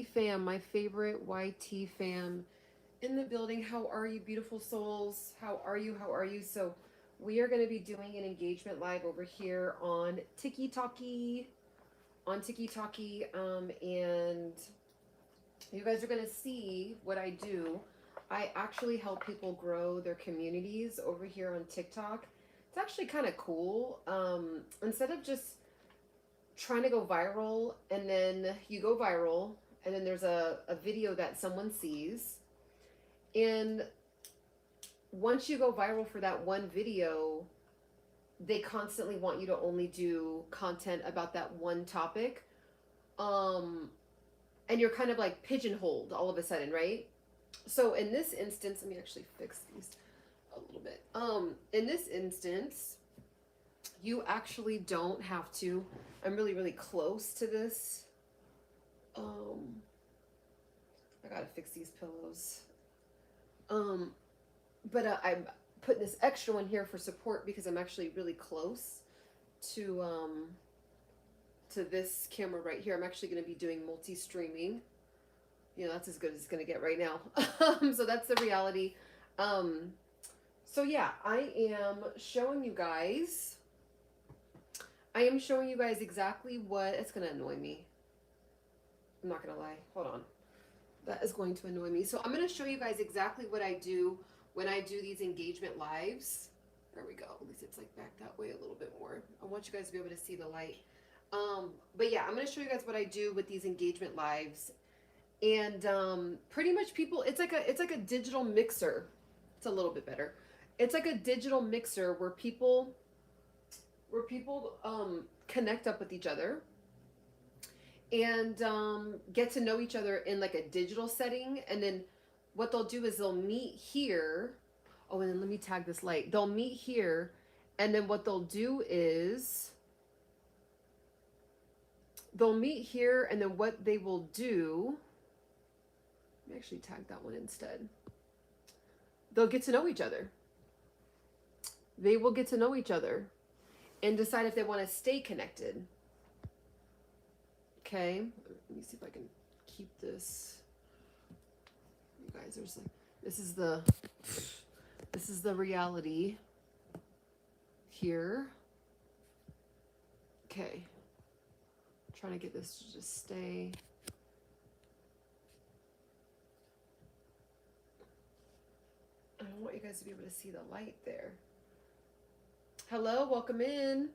YT fam, my favorite YT fam in the building. How are you, beautiful souls? How are you? How are you? So we are going to be doing an engagement live over here on TikToky, and you guys are going to see what I do. I actually help people grow their communities over here on TikTok. It's actually kind of cool. Instead of just trying to go viral, and then you go viral, and then there's a video that someone sees, and once you go viral for that one video, they constantly want you to only do content about that one topic, and you're kind of like pigeonholed all of a sudden, right? So in this instance, let me actually fix these a little bit. In this instance, you actually don't have to. I'm really, really close to this. I gotta fix these pillows. But I'm putting this extra one here for support because I'm actually really close to this camera right here. I'm actually gonna be doing multi-streaming. You know, that's as good as it's gonna get right now. So that's the reality. So yeah, I am showing you guys exactly what, it's gonna annoy me. I'm not gonna lie, hold on. That is going to annoy me. So I'm gonna show you guys exactly what I do when I do these engagement lives. There we go, at least it's like back that way a little bit more. I want you guys to be able to see the light. But yeah, I'm gonna show you guys what I do with these engagement lives. And pretty much people, it's like a digital mixer. It's a little bit better. It's like a digital mixer where people connect up with each other and get to know each other in like a digital setting. And then what they'll do is they'll meet here. Oh, and then let me tag this light. They'll meet here, and then what they'll do is they'll meet here, and then what they will do, let me actually tag that one instead. They'll get to know each other. They will get to know each other and decide if they want to stay connected. Okay, let me see if I can keep this. You guys are saying this is the reality here. Okay, trying to get this to just stay. I want you guys to be able to see the light there. Hello, welcome in.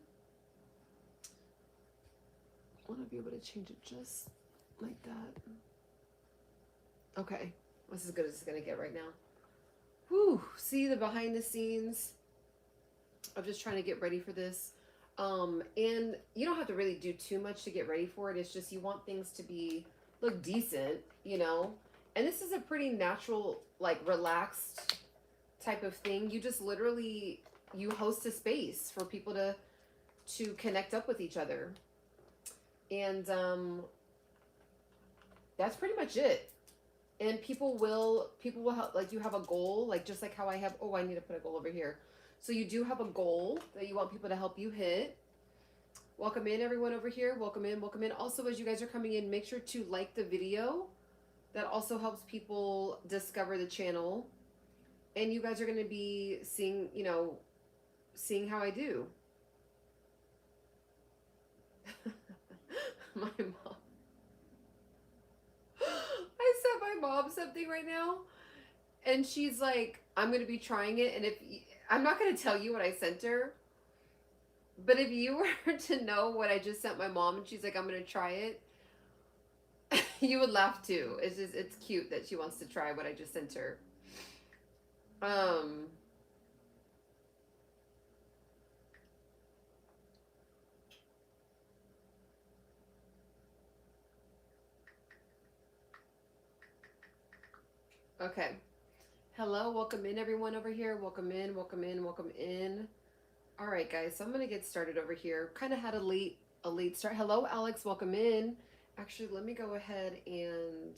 I want to be able to change it just like that. Okay, this is as good as it's gonna get right now. Whew, see the behind the scenes of just trying to get ready for this. And you don't have to really do too much to get ready for it. It's just you want things to look decent, you know? And this is a pretty natural, like relaxed type of thing. You just literally, you host a space for people to connect up with each other. And that's pretty much it. And people will help, like you have a goal, like just like how I have, oh, I need to put a goal over here. So you do have a goal that you want people to help you hit. Welcome in everyone over here. Welcome in, welcome in. Also, as you guys are coming in, make sure to like the video. That also helps people discover the channel. And you guys are going to be seeing, you know, seeing how I do. My mom. I sent my mom something right now, and she's like, I'm going to be trying it, and if I'm not going to tell you what I sent her, but if you were to know what I just sent my mom, and she's like, I'm going to try it, you would laugh too. It's just, it's cute that she wants to try what I just sent her. Okay. Hello, welcome in everyone over here. Welcome in, welcome in, welcome in. All right, guys, so I'm gonna get started over here. Kind of had a late start. Hello, Alex, welcome in. Actually, let me go ahead and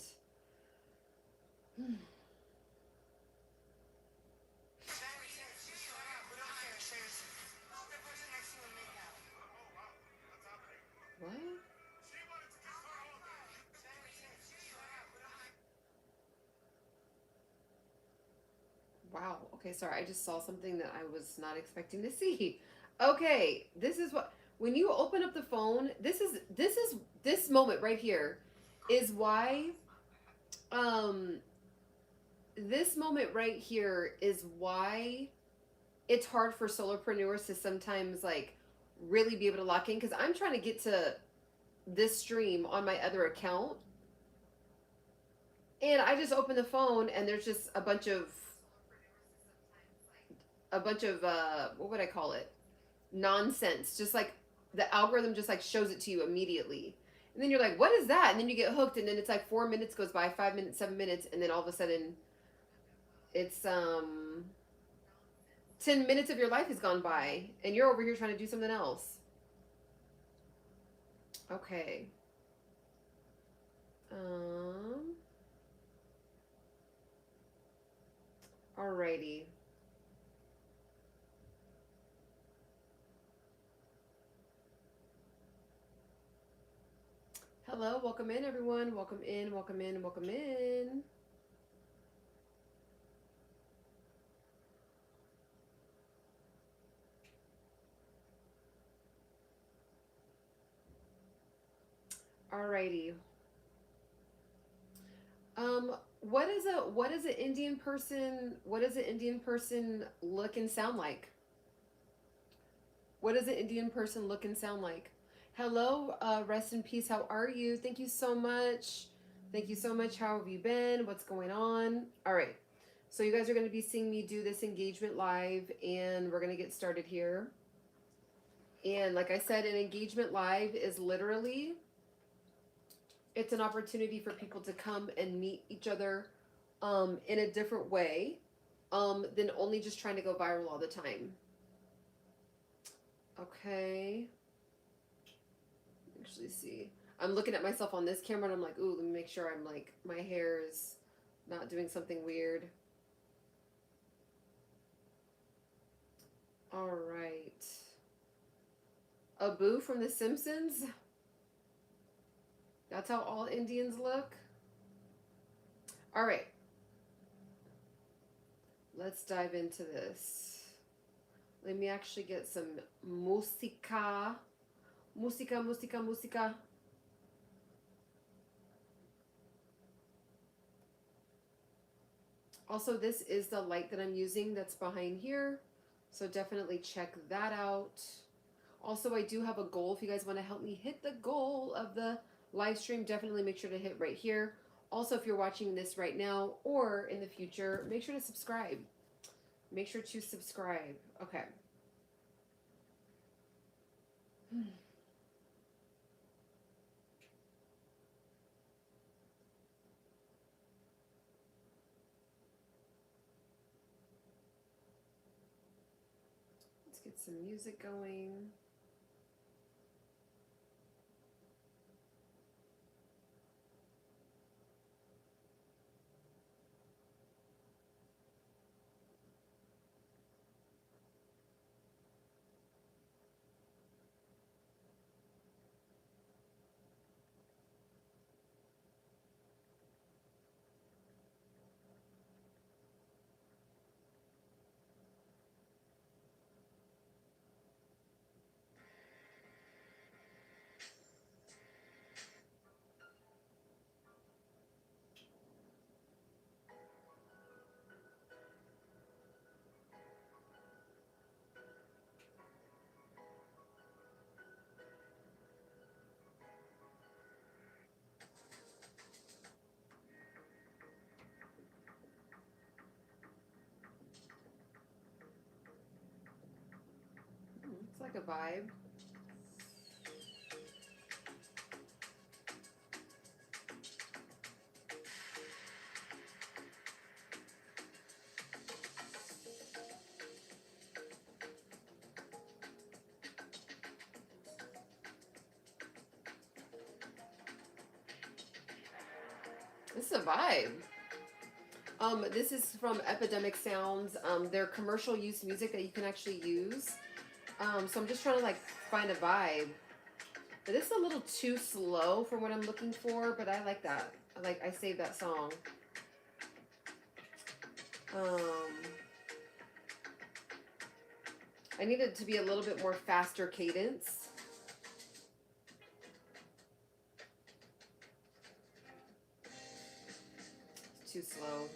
what? Wow. Okay, sorry. I just saw something that I was not expecting to see. Okay, this is what when you open up the phone, this moment right here is why um this moment right here is why it's hard for solopreneurs to sometimes like really be able to lock in, because I'm trying to get to this stream on my other account, and I just open the phone and there's just a bunch of what would I call it, nonsense, just like the algorithm just like shows it to you immediately, and then you're like, what is that? And then you get hooked, and then it's like 4 minutes goes by, 5 minutes, 7 minutes, and then all of a sudden it's 10 minutes of your life has gone by and you're over here trying to do something else. Okay. Alrighty. Hello, welcome in everyone. Welcome in, welcome in, welcome in. Alrighty. What is an Indian person? What does an Indian person look and sound like? What does an Indian person look and sound like? Hello, rest in peace. How are you? Thank you so much. Thank you so much. How have you been? What's going on? All right. So you guys are going to be seeing me do this engagement live, and we're going to get started here. And like I said, an engagement live is literally, it's an opportunity for people to come and meet each other in a different way than only just trying to go viral all the time. Okay. Actually, see. I'm looking at myself on this camera and I'm like, ooh, let me make sure I'm like, my hair is not doing something weird. All right. Abu from The Simpsons. That's how all Indians look. All right. Let's dive into this. Let me actually get some música. Música, música, música. Also, this is the light that I'm using that's behind here, so definitely check that out. Also, I do have a goal. If you guys want to help me hit the goal of the live stream, definitely make sure to hit right here. Also, if you're watching this right now or in the future, make sure to subscribe. Make sure to subscribe. Okay. Let's get some music going. It's like a vibe. This is a vibe. This is from Epidemic Sounds. They're commercial use music that you can actually use. So I'm just trying to like find a vibe. But this is a little too slow for what I'm looking for, but I like that. I saved that song. I need it to be a little bit more faster cadence. It's too slow.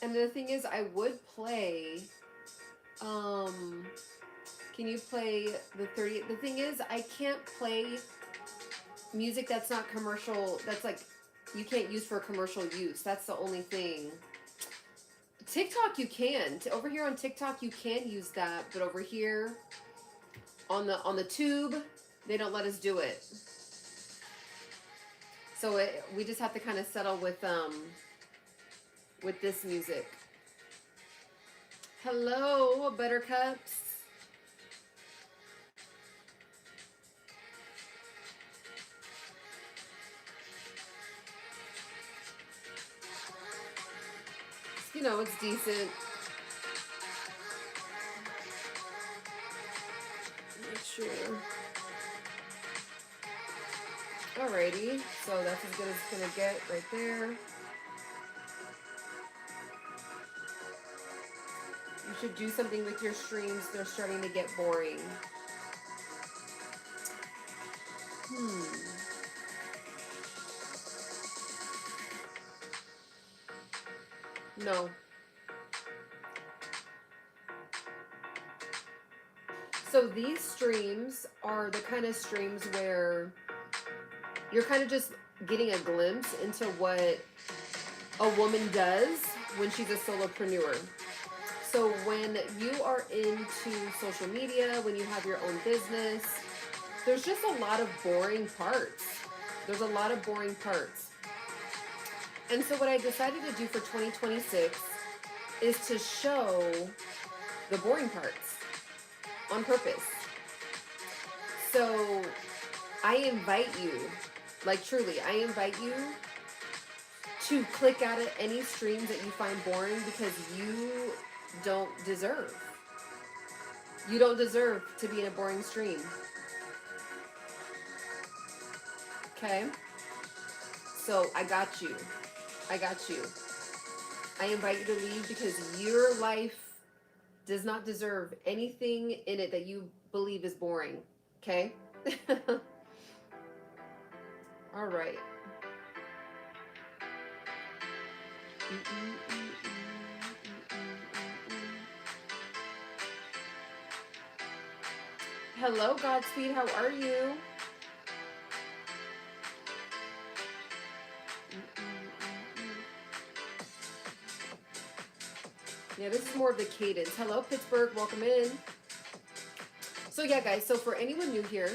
And the thing is, I would play, can you play the 30? The thing is, I can't play music that's not commercial, that's like, you can't use for commercial use. That's the only thing. TikTok, you can. Over here on TikTok, you can use that, but over here on the tube, they don't let us do it. So we just have to kind of settle with this music. Hello, Buttercups. You know, it's decent. Make sure. Alrighty, so that's as good as it's gonna get right there. You should do something with your streams. They're starting to get boring. No. So these streams are the kind of streams where you're kind of just getting a glimpse into what a woman does when she's a solopreneur. So when you are into social media, when you have your own business, there's just a lot of boring parts. There's a lot of boring parts. And so what I decided to do for 2026 is to show the boring parts on purpose. So I invite you, like truly, I invite you to click out of any streams that you find boring because you don't deserve. You don't deserve to be in a boring stream. Okay? So I got you. I got you. I invite you to leave because your life does not deserve anything in it that you believe is boring. Okay? All right. Hello, Godspeed. How are you? Yeah, this is more of the cadence. Hello, Pittsburgh. Welcome in. So yeah, guys. So for anyone new here,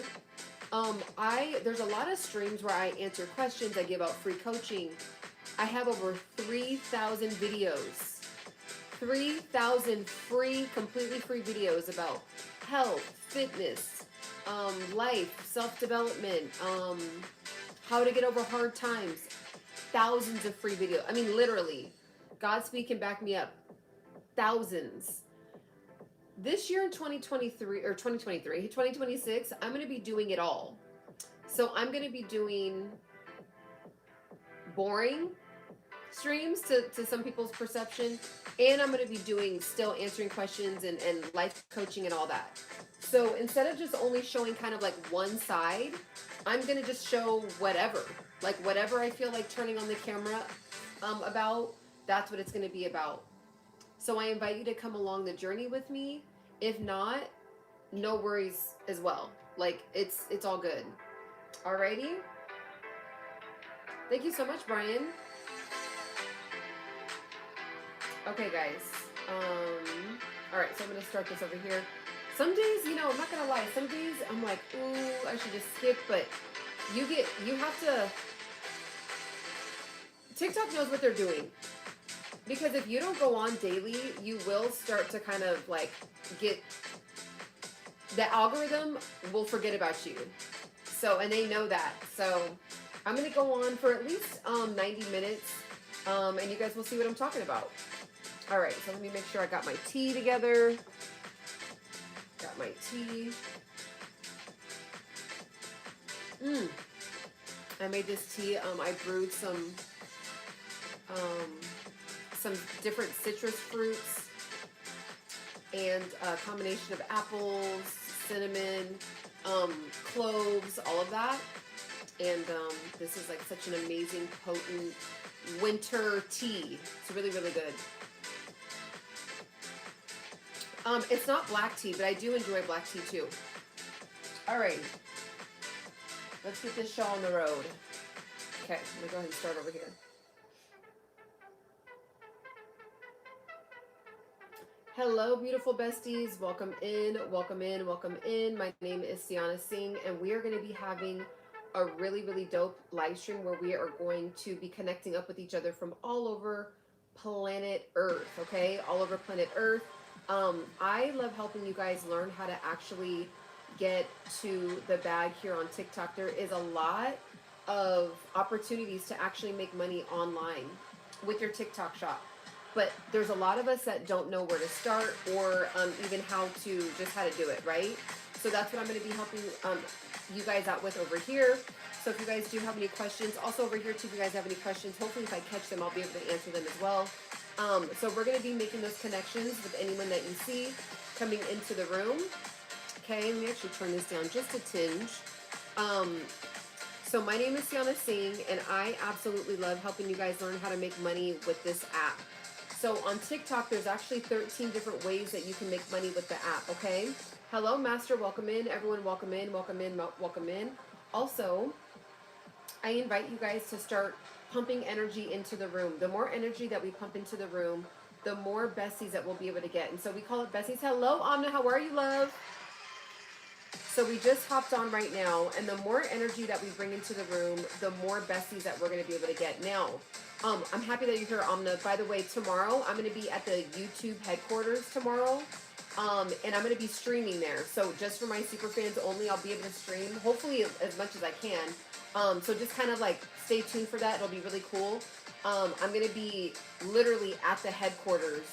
there's a lot of streams where I answer questions. I give out free coaching. I have over 3,000 videos. 3,000 free, completely free videos about health, fitness, life, self-development, how to get over hard times. Thousands of free videos. I mean, literally. Godspeed can back me up. Thousands. This year in 2026, I'm going to be doing it all. So I'm going to be doing boring streams to some people's perception, and I'm going to be doing still answering questions and life coaching and all that. So instead of just only showing kind of like one side, I'm going to just show whatever. Like whatever I feel like turning on the camera about, that's what it's going to be about. So I invite you to come along the journey with me. If not, no worries as well. Like it's all good. Alrighty. Thank you so much, Brian. Okay, guys. All right, so I'm gonna start this over here. Some days, you know, I'm not gonna lie. Some days I'm like, ooh, I should just skip. But you have to. TikTok knows what they're doing. Because if you don't go on daily, you will start to kind of like the algorithm will forget about you. So, and they know that. So I'm going to go on for at least 90 minutes, and you guys will see what I'm talking about. All right, so let me make sure I got my tea together. Got my tea. I made this tea. I brewed some different citrus fruits and a combination of apples, cinnamon, cloves, all of that. And this is like such an amazing, potent winter tea. It's really, really good. It's not black tea, but I do enjoy black tea too. All right. Let's get this show on the road. Okay, I'm gonna go ahead and start over here. Hello, beautiful besties. Welcome in, welcome in, welcome in. My name is Ciana Singh, and we are going to be having a really, really dope live stream where we are going to be connecting up with each other from all over planet Earth, okay? All over planet Earth. I love helping you guys learn how to actually get to the bag here on TikTok. There is a lot of opportunities to actually make money online with your TikTok shop. But there's a lot of us that don't know where to start or even how to do it, right? So that's what I'm going to be helping you guys out with over here. So if you guys do have any questions, also over here too, if you guys have any questions, hopefully if I catch them, I'll be able to answer them as well. So we're going to be making those connections with anyone that you see coming into the room. Okay, let me actually turn this down just a tinge. So my name is Ciana Singh, and I absolutely love helping you guys learn how to make money with this app. So on TikTok, there's actually 13 different ways that you can make money with the app, okay? Hello, Master, welcome in. Everyone, welcome in, welcome in, welcome in. Also, I invite you guys to start pumping energy into the room. The more energy that we pump into the room, the more besties that we'll be able to get. And so we call it besties. Hello, Amna, how are you, love? So we just hopped on right now, and the more energy that we bring into the room, the more besties that we're going to be able to get. Now, I'm happy that you're here, Amna. By the way, tomorrow, I'm going to be at the YouTube headquarters tomorrow, and I'm going to be streaming there. So just for my super fans only, I'll be able to stream, hopefully as much as I can. So just kind of like stay tuned for that. It'll be really cool. I'm going to be literally at the headquarters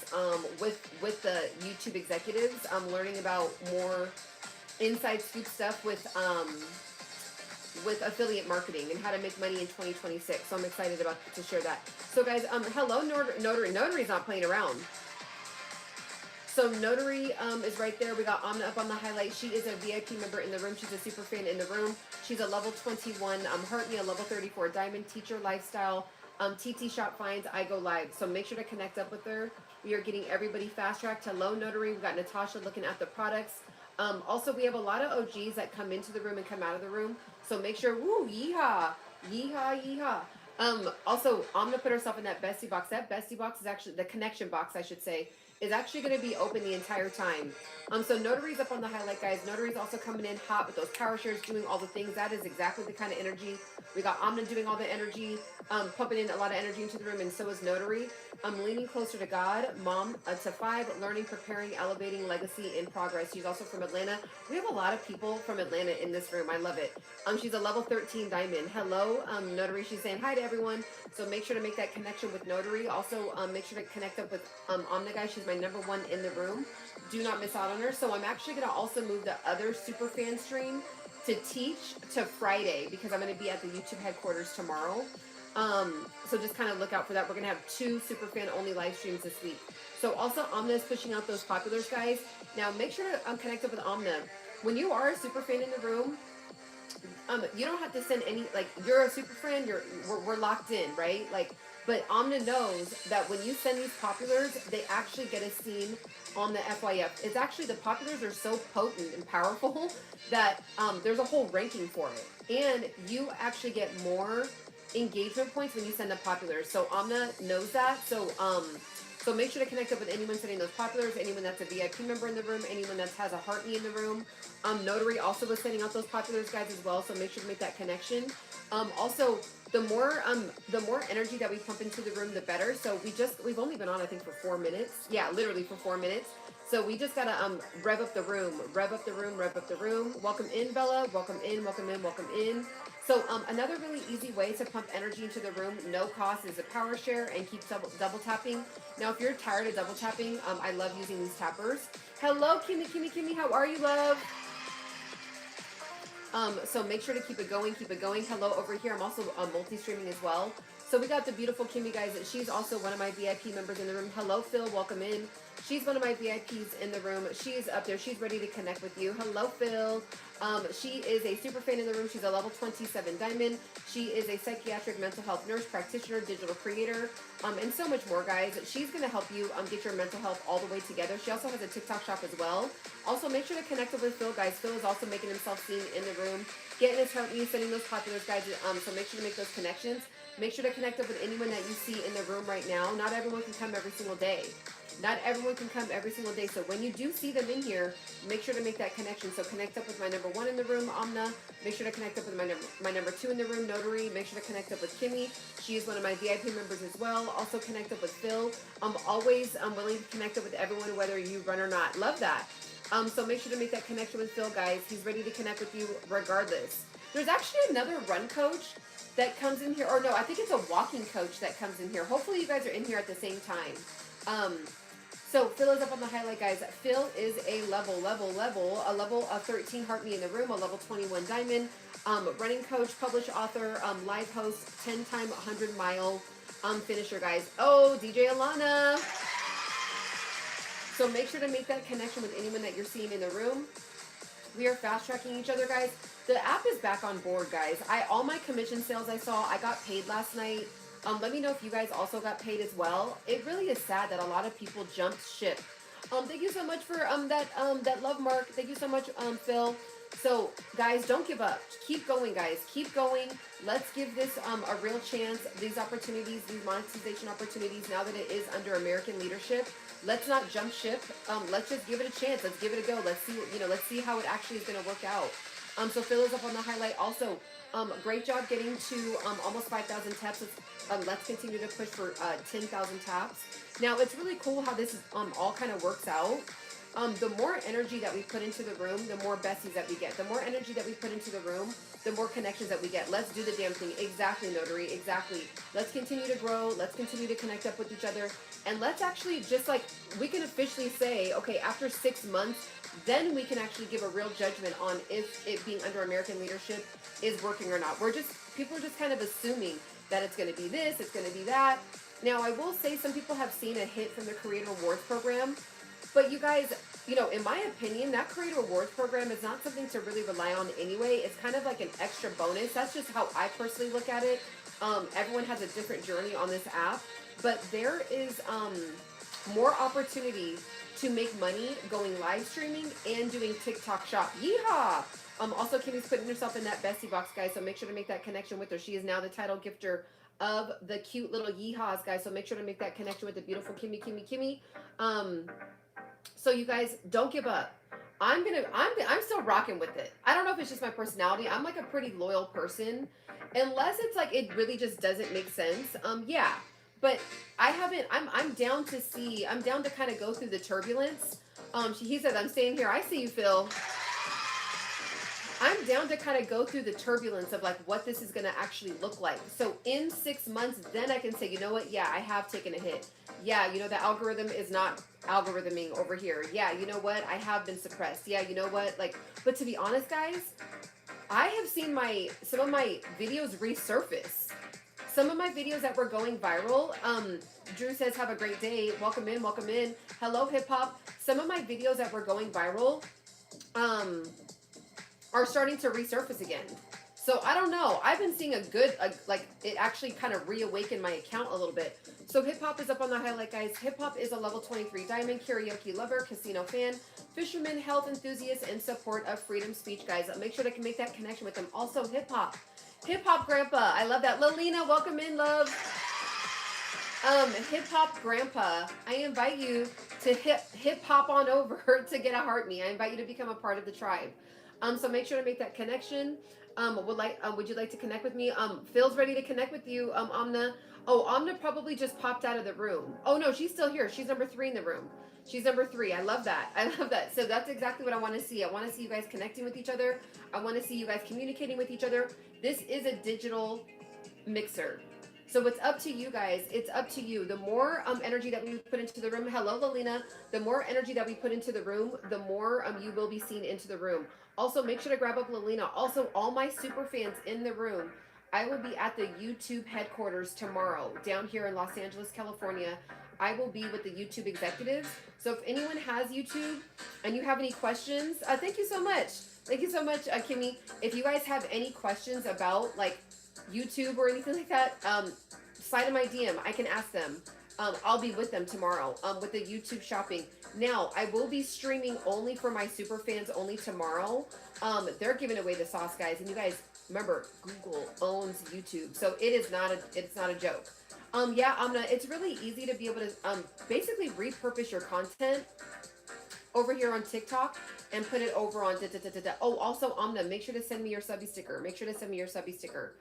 with the YouTube executives. I'm learning about more inside scoop stuff with affiliate marketing and how to make money in 2026. So I'm excited to share that. So guys, hello, Notary. Notary's not playing around. So Notary is right there. We got Amna up on the highlight. She is a VIP member in the room. She's a super fan in the room. She's a level 21 Heart Me, a level 34 Diamond Teacher Lifestyle. TT Shop finds I go live. So make sure to connect up with her. We are getting everybody fast tracked. Hello, Notary. We got Natasha looking at the products. Also, we have a lot of OGs that come into the room and come out of the room. So make sure, woo, yeehaw, yeehaw, yeehaw. Also, Amna put herself in that bestie box. That bestie box is actually, the connection box, I should say, is actually going to be open the entire time. So Notary's up on the highlight, guys. Notary's also coming in hot with those power shares, doing all the things. That is exactly the kind of energy. We got Amna doing all the energy, pumping in a lot of energy into the room, and so is Notary. Leaning closer to God, mom to 5, learning, preparing, elevating, legacy in progress. She's also from Atlanta. We have a lot of people from Atlanta in this room. I love it. She's a level 13 diamond. Hello, Notary. She's saying hi to everyone. So make sure to make that connection with Notary. Also, make sure to connect up with Amna, guys. She's my #1 in the room. Do not miss out on her. So I'm actually going to also move the other super fan stream to teach to Friday because I'm going to be at the YouTube headquarters tomorrow. So just kind of look out for that. We're going to have 2 super fan only live streams this week. So also Amna is pushing out those populars, guys. Now make sure to connect up with Amna. When you are a super fan in the room, you don't have to send any, like, you're a super fan, we're locked in, right? Like, but Amna knows that when you send these populars, they actually get a scene on the FYF. It's actually, the populars are so potent and powerful that there's a whole ranking for it. And you actually get more engagement points when you send the populars. So Amna knows that. So so make sure to connect up with anyone sending those populars, anyone that's a VIP member in the room, anyone that has a heart me in the room. Notary also was sending out those populars, guys, as well. So make sure to make that connection. Also, the more energy that we pump into the room, the better. So we've only been on, I think, for 4 minutes. Yeah, literally for 4 minutes. So we just gotta rev up the room, rev up the room, rev up the room. Welcome in, Bella. Welcome in, welcome in, welcome in. So another really easy way to pump energy into the room, no cost, is a power share and keep double tapping. Now, if you're tired of double tapping, I love using these tappers. Hello, Kimmy, how are you, love? So make sure to keep it going, keep it going. Hello over here. I'm also multi-streaming as well. So we got the beautiful Kimmy, guys. She's also one of my VIP members in the room. Hello, Phil. Welcome in. She's one of my VIPs in the room. She's up there. She's ready to connect with you. Hello, Phil. She is a super fan in the room. She's a level 27 diamond. She is a psychiatric mental health nurse practitioner, digital creator, and so much more, guys. She's going to help you get your mental health all the way together. She also has a TikTok shop as well. Also, make sure to connect with Phil, guys. Phil is also making himself seen in the room, getting his heart rate, sending those populars, guys. So make sure to make those connections. Make sure to connect up with anyone that you see in the room right now. Not everyone can come every single day. Not everyone can come every single day. So when you do see them in here, make sure to make that connection. So connect up with my number 1 in the room, Amna. Make sure to connect up with my number 2 in the room, Notary. Make sure to connect up with Kimmy. She is one of my VIP members as well. Also connect up with Phil. I'm always willing to connect up with everyone, whether you run or not. Love that. So make sure to make that connection with Phil, guys. He's ready to connect with you regardless. There's actually another run coach that comes in here, or no, I think it's a walking coach that comes in here. Hopefully you guys are in here at the same time. So Phil is up on the highlight, guys. Phil is a level of 13 heart me in the room, a level 21 diamond, running coach, published author, live host, 10-time 100-mile finisher, guys. Oh, DJ Alana. So make sure to make that connection with anyone that you're seeing in the room. We are fast tracking each other, guys. The app is back on board, guys. All my commission sales I saw, I got paid last night. Let me know if you guys also got paid as well. It really is sad that a lot of people jumped ship. Thank you so much for that love mark. Thank you so much, Phil. So guys, don't give up. Keep going, guys. Keep going. Let's give this a real chance. These opportunities, these monetization opportunities, now that it is under American leadership, let's not jump ship. Let's just give it a chance. Let's give it a go. Let's see, let's see how it actually is going to work out. So Phil is up on the highlight. Also, great job getting to almost 5,000 taps. Let's continue to push for 10,000 taps. Now, it's really cool how this all kind of works out. The more energy that we put into the room, the more besties that we get. The more energy that we put into the room, the more connections that we get. Let's do the damn thing. Exactly, Notary. Exactly. Let's continue to grow. Let's continue to connect up with each other. And let's actually just we can officially say, okay, after 6 months, then we can actually give a real judgment on if it being under American leadership is working or not. People are just kind of assuming that it's going to be this, it's going to be that. Now, I will say some people have seen a hit from the Creator Awards program, but you guys, in my opinion, that Creator Awards program is not something to really rely on anyway. It's kind of like an extra bonus. That's just how I personally look at it. Everyone has a different journey on this app, but there is more opportunity to make money going live streaming and doing TikTok shop. Yeehaw! Also, Kimmy's putting herself in that bestie box, guys, so make sure to make that connection with her. She is now the title gifter of the cute little yeehaws, guys, so make sure to make that connection with the beautiful Kimmy. So you guys, don't give up. I'm still rocking with it. I don't know if it's just my personality. I'm like a pretty loyal person, unless it's it really just doesn't make sense. Yeah. But I'm down to kind of go through the turbulence. He says, I'm staying here. I see you, Phil. I'm down to kind of go through the turbulence of what this is going to actually look like. So in 6 months, then I can say, you know what? Yeah, I have taken a hit. Yeah, the algorithm is not algorithming over here. Yeah, you know what? I have been suppressed. Yeah, you know what? But to be honest, guys, I have seen some of my videos resurface. Some of my videos that were going viral, Drew says, have a great day. Welcome in, welcome in. Hello, hip hop. Some of my videos that were going viral are starting to resurface again. So I don't know. I've been seeing it actually kind of reawaken my account a little bit. So hip hop is up on the highlight, guys. Hip hop is a level 23 diamond, karaoke lover, casino fan, fisherman, health enthusiast, and support of freedom speech, guys. Make sure to make that connection with them. Also, hip hop grandpa, I love that. Lilina, welcome in, love. Hip hop grandpa, I invite you to hip hop on over to get a heart me. I invite you to become a part of the tribe. So make sure to make that connection. Would you like to connect with me? Phil's ready to connect with you. Amna. Oh, Amna probably just popped out of the room. Oh no, she's still here. She's number 3 in the room. She's number 3. I love that. I love that. So that's exactly what I want to see. I want to see you guys connecting with each other. I want to see you guys communicating with each other. This is a digital mixer. So it's up to you guys. It's up to you. The more energy that we put into the room, hello, Lalina. The more energy that we put into the room, the more you will be seen into the room. Also, make sure to grab up Lalina. Also, all my super fans in the room. I will be at the YouTube headquarters tomorrow down here in Los Angeles, California. I will be with the YouTube executives. So if anyone has YouTube and you have any questions, thank you so much. Thank you so much, Kimmy. If you guys have any questions about like YouTube or anything like that, slide in my DM. I can ask them. I'll be with them tomorrow with the YouTube shopping. Now, I will be streaming only for my super fans only tomorrow. They're giving away the sauce, guys. And you guys, remember, Google owns YouTube. So it's not a joke. Yeah, Amna, it's really easy to be able to basically repurpose your content over here on TikTok and put it over on Oh, also, Amna, make sure to send me your subby sticker. Make sure to send me your subby sticker.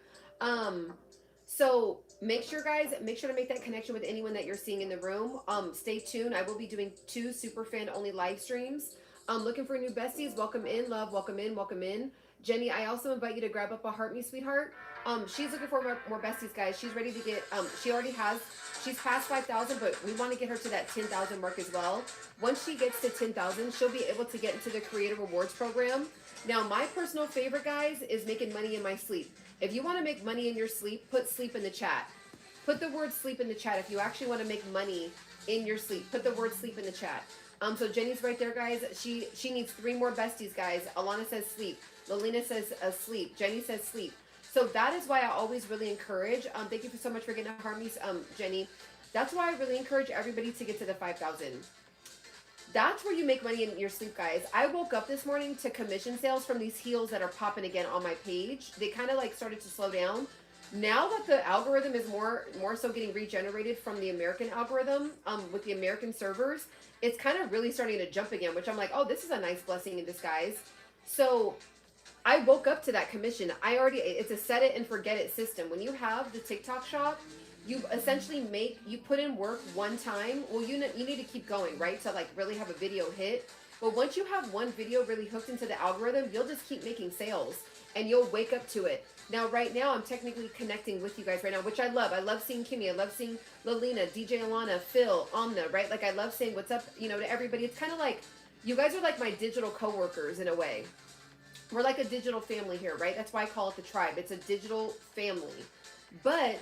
So make sure, guys, make sure to make that connection with anyone that you're seeing in the room. Stay tuned. I will be doing 2 super fan only live streams. Looking for new besties. Welcome in, love. Welcome in. Welcome in. Jenny, I also invite you to grab up a heart me, sweetheart. She's looking for more besties, guys. She's ready to get, she's past 5,000, but we want to get her to that 10,000 mark as well. Once she gets to 10,000, she'll be able to get into the Creative Rewards program. Now, my personal favorite, guys, is making money in my sleep. If you want to make money in your sleep, put sleep in the chat. Put the word sleep in the chat. If you actually want to make money in your sleep, put the word sleep in the chat. So Jenny's right there, guys. She needs 3 more besties, guys. Alana says sleep. Lalina says sleep. Jenny says sleep. So that is why I always really encourage. Thank you so much for getting a harmonies, Jenny. That's why I really encourage everybody to get to the 5,000. That's where you make money in your sleep, guys. I woke up this morning to commission sales from these heels that are popping again on my page. They kind of like started to slow down. Now that the algorithm is more so getting regenerated from the American algorithm, with the American servers, it's kind of really starting to jump again, which I'm like, oh, this is a nice blessing in disguise. So I woke up to that commission. It's a set it and forget it system. When you have the TikTok shop, you essentially you put in work one time. Well, you need to keep going, right? To like really have a video hit. But once you have one video really hooked into the algorithm, you'll just keep making sales and you'll wake up to it. Now, right now, I'm technically connecting with you guys right now, which I love. I love seeing Kimmy. I love seeing Lalina, DJ Alana, Phil, Amna, right? Like I love saying what's up, to everybody. It's kind of like, you guys are like my digital coworkers in a way. We're like a digital family here, right? That's why I call it the tribe. It's a digital family. But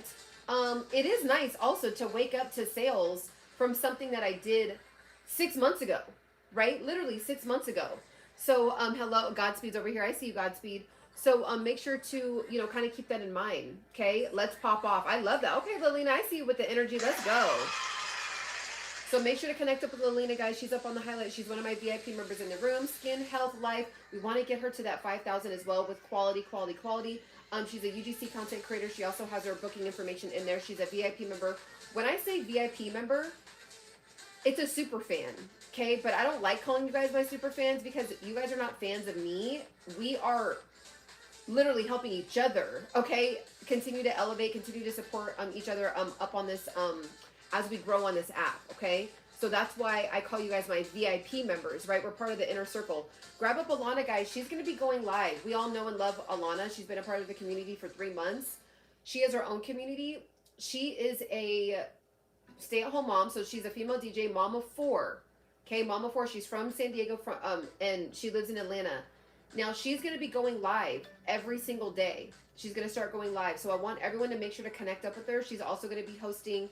it is nice also to wake up to sales from something that I did 6 months ago, right? Literally 6 months ago. So hello, Godspeed's over here. I see you, Godspeed. So make sure to, kind of keep that in mind. Okay, let's pop off. I love that. Okay, Lalina, I see you with the energy. Let's go. So make sure to connect up with Lalina, guys. She's up on the highlight. She's one of my VIP members in the room. Skin, health, life. We want to get her to that 5,000 as well with quality, quality, quality. She's a UGC content creator. She also has her booking information in there. She's a VIP member. When I say VIP member, it's a super fan, okay? But I don't like calling you guys my super fans because you guys are not fans of me. We are literally helping each other, okay? Continue to elevate, continue to support each other up on this as we grow on this app, okay? So that's why I call you guys my VIP members, right? We're part of the inner circle. Grab up Alana, guys. She's going to be going live. We all know and love Alana. She's been a part of the community for 3 months. She has her own community. She is a stay-at-home mom, so she's a female DJ, mom of 4. Okay, mom of 4. She's from San Diego, and she lives in Atlanta. Now, she's going to be going live every single day. She's going to start going live. So I want everyone to make sure to connect up with her. She's also going to be hosting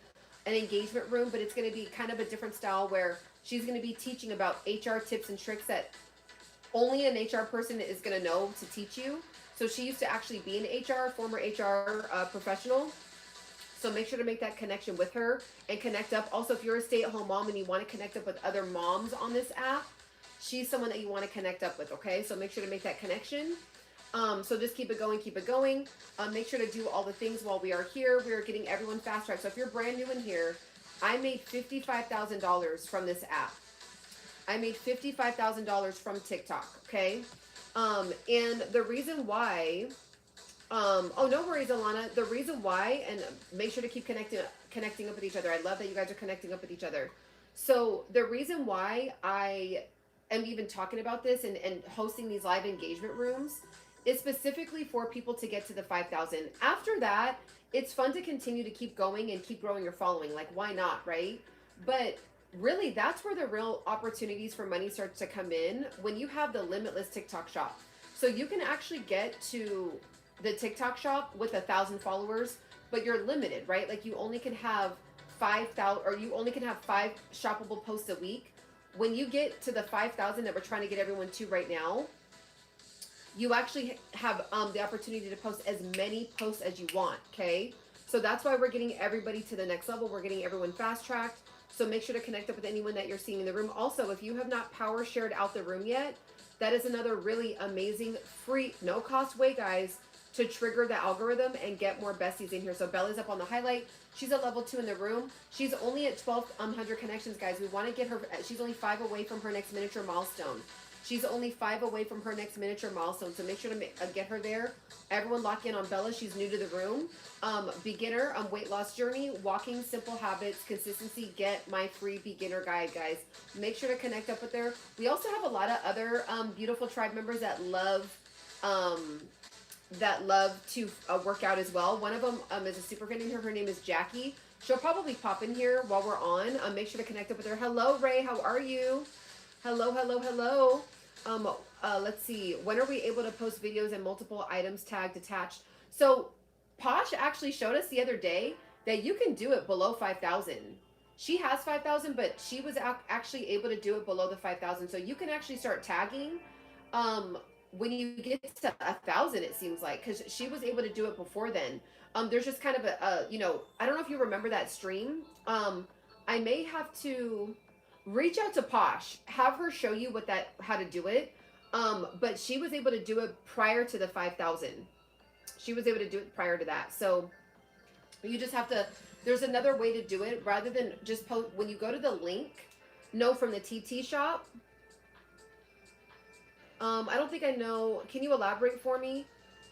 an engagement room, but it's going to be kind of a different style where she's going to be teaching about HR tips and tricks that only an HR person is going to know to teach you. So she used to actually be an HR, former HR professional. So make sure to make that connection with her and connect up. Also, if you're a stay-at-home mom and you want to connect up with other moms on this app, she's someone that you want to connect up with, okay? So make sure to make that connection. So just keep it going, keep it going. Make sure to do all the things while we are here. We are getting everyone fast track. So if you're brand new in here, I made $55,000 from this app. I made $55,000 from TikTok, okay? And the reason why, oh, no worries, Alana. The reason why, and make sure to keep connecting up with each other. I love that you guys are connecting up with each other. So the reason why I am even talking about this and hosting these live engagement rooms is specifically for people to get to the 5,000. After that, it's fun to continue to keep going and keep growing your following. Like, why not, right? But really, that's where the real opportunities for money starts to come in, when you have the limitless TikTok shop. So you can actually get to the TikTok shop with 1,000 followers, but you're limited, right? Like, you only can have 5,000, or you only can have 5 shoppable posts a week. When you get to the 5,000 that we're trying to get everyone to right now, you actually have the opportunity to post as many posts as you want, okay? So that's why we're getting everybody to the next level. We're getting everyone fast tracked. So make sure to connect up with anyone that you're seeing in the room. Also, if you have not power shared out the room yet, that is another really amazing, free, no cost way, guys, to trigger the algorithm and get more besties in here. So Bella's up on the highlight. She's at level 2 in the room. She's only at 1,200 connections, guys. We want to get her, she's only 5 away from her next miniature milestone. She's only 5 away from her next miniature milestone, so make sure to get her there. Everyone lock in on Bella. She's new to the room. Beginner weight loss journey, walking, simple habits, consistency. Get my free beginner guide, guys. Make sure to connect up with her. We also have a lot of other beautiful tribe members that love to work out as well. One of them is a super fan in here. Her name is Jackie. She'll probably pop in here while we're on. Make sure to connect up with her. Hello, Ray. How are you? Hello, hello, hello. Let's see. When are we able to post videos and multiple items tagged attached? So Posh actually showed us the other day that you can do it below 5,000. She has 5,000, but she was actually able to do it below the 5,000. So you can actually start tagging when you get to 1,000, it seems like, because she was able to do it before then. There's just kind of a I don't know if you remember that stream. I may have to reach out to Posh, have her show you how to do it. But she was able to do it prior to the 5,000. She was able to do it prior to that. So you just have to, there's another way to do it rather than just post. When you go to the link, no, from the TT shop. I don't think I know. Can you elaborate for me?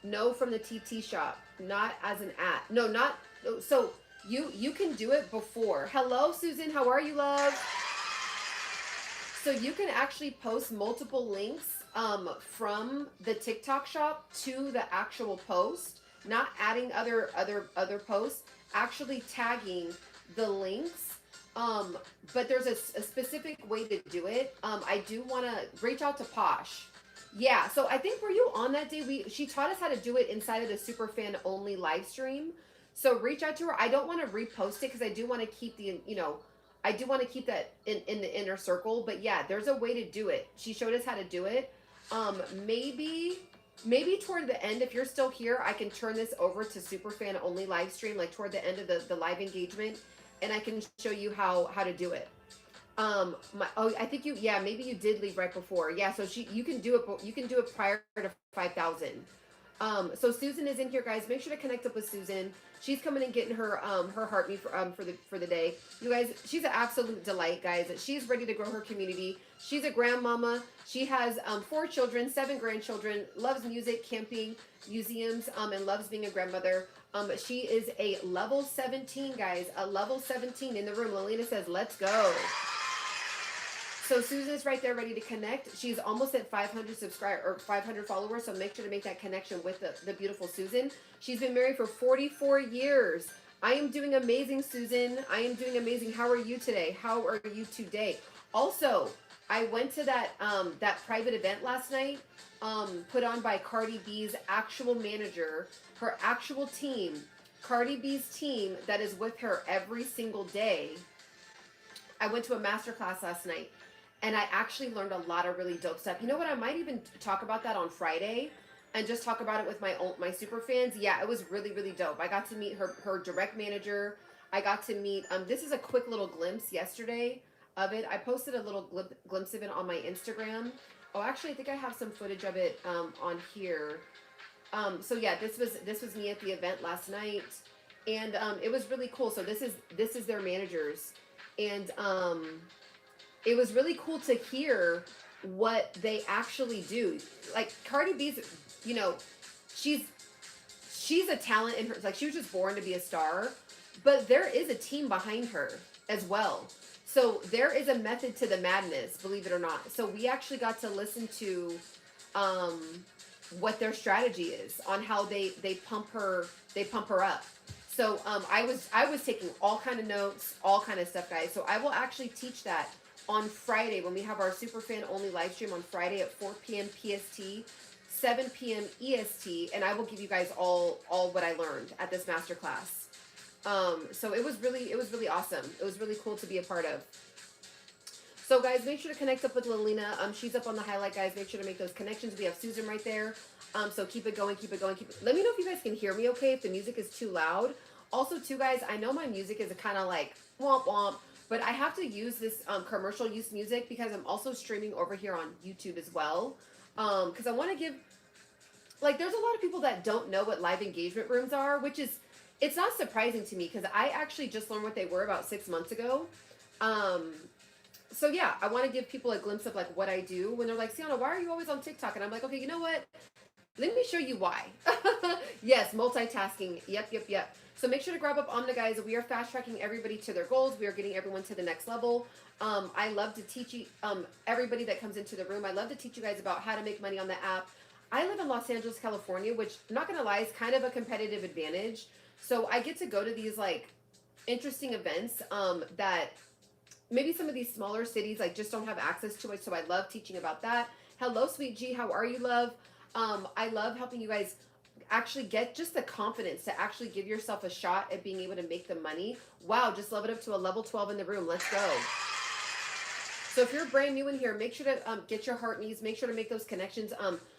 No, from the TT shop, not as an at. No, not, so you can do it before. Hello, Susan. How are you, love? So you can actually post multiple links from the TikTok shop to the actual post, not adding other posts, actually tagging the links. But there's a specific way to do it. I do want to reach out to Posh. Yeah, so I think, were you on that day? She taught us how to do it inside of the super fan only live stream. So reach out to her. I don't want to repost it because I do want to keep I do want to keep that in the inner circle. But yeah, there's a way to do it. She showed us how to do it. Maybe toward the end, if you're still here, I can turn this over to Superfan only live stream, like toward the end of the live engagement, and I can show you how to do it. I think maybe you did leave right before. Yeah, so you can do it prior to 5,000. So Susan is in here, guys. Make sure to connect up with Susan. She's coming and getting her heart meet for the day. You guys, she's an absolute delight, guys. She's ready to grow her community. She's a grandmama. She has 4 children, 7 grandchildren, loves music, camping, museums, and loves being a grandmother. She is a level 17, guys. A level 17 in the room. Lilena says, let's go. So Susan's right there ready to connect. She's almost at 500 subscribers or 500 followers. So make sure to make that connection with the beautiful Susan. She's been married for 44 years. I am doing amazing, Susan. I am doing amazing. How are you today? How are you today? Also, I went to that private event last night, put on by Cardi B's actual manager, her actual team, Cardi B's team that is with her every single day. I went to a masterclass last night. And I actually learned a lot of really dope stuff. You know what? I might even talk about that on Friday and just talk about it with my super fans. Yeah, it was really, really dope. I got to meet her direct manager. I got to meet, this is a quick little glimpse yesterday of it. I posted a little glimpse of it on my Instagram. Oh, actually, I think I have some footage of it on here. So yeah, this was me at the event last night. And it was really cool. So this is their managers. And it was really cool to hear what they actually do. Like Cardi B's, she's a talent in her, like she was just born to be a star, but there is a team behind her as well. So there is a method to the madness, believe it or not. So we actually got to listen to what their strategy is on how they pump her up. So I was taking all kind of notes, all kind of stuff, guys. So I will actually teach that on Friday when we have our super fan only live stream on Friday at 4 p.m. PST, 7 p.m. EST, and I will give you guys all what I learned at this masterclass. So it was really awesome. It was really cool to be a part of. So guys, make sure to connect up with Lalina. She's up on the highlight, guys. Make sure to make those connections. We have Susan right there. So keep it going, keep it going, keep it. Let me know if you guys can hear me okay, if the music is too loud. Also, too, guys, I know my music is kind of like womp womp, but I have to use this commercial use music because I'm also streaming over here on YouTube as well. Because I want to give, like, there's a lot of people that don't know what live engagement rooms are, which is, it's not surprising to me because I actually just learned what they were about 6 months ago. So yeah, I want to give people a glimpse of like what I do when they're like, Ciana, why are you always on TikTok? And I'm like, okay, you know what? Let me show you why. Yes, multitasking. Yep. So make sure to grab up Omna, guys. We are fast tracking everybody to their goals. We are getting everyone to the next level. I love to teach you, everybody that comes into the room. I love to teach you guys about how to make money on the app. I live in Los Angeles, California, which I'm not going to lie is kind of a competitive advantage. So I get to go to these like interesting events that maybe some of these smaller cities like just don't have access to it. So I love teaching about that. Hello, Sweet G. How are you, love? I love helping you guys actually get just the confidence to actually give yourself a shot at being able to make the money. Wow, just love it up to a level 12 in the room. Let's go. So if you're brand new in here, make sure to get your heart knees. Make sure to make those connections.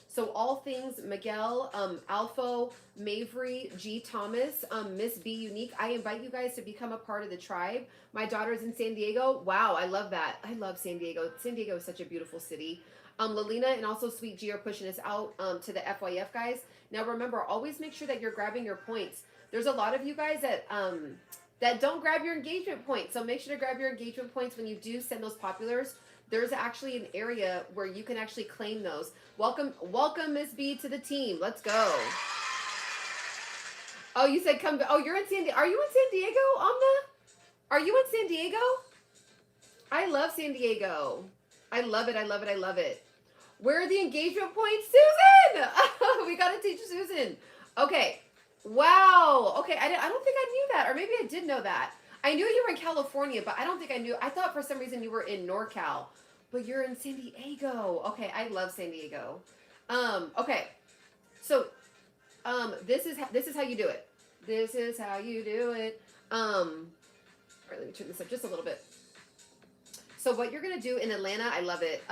So all things Miguel, Alpho, Mavery, G. Thomas, Miss B. Unique. I invite you guys to become a part of the tribe. My daughter's in San Diego. Wow, I love that. I love San Diego. San Diego is such a beautiful city. Lalina and also Sweet G are pushing us out to the FYF, guys. Now remember, always make sure that you're grabbing your points. There's a lot of you guys that that don't grab your engagement points. So make sure to grab your engagement points when you do send those populars. There's actually an area where you can actually claim those. Welcome, Miss B to the team. Let's go. Oh, you said come. Oh, you're in San Diego. Are you in San Diego, Amna? Are you in San Diego? I love San Diego. I love it. Where are the engagement points? Susan! We got to teach Susan. Okay. Wow. Okay, I don't think I knew that. Or maybe I did know that. I knew you were in California, but I don't think I knew. I thought for some reason you were in NorCal. But you're in San Diego. Okay, I love San Diego. Okay. So, this is how you do it. This is how you do it. All right, let me turn this up just a little bit. So what you're gonna do in Atlanta, I love it.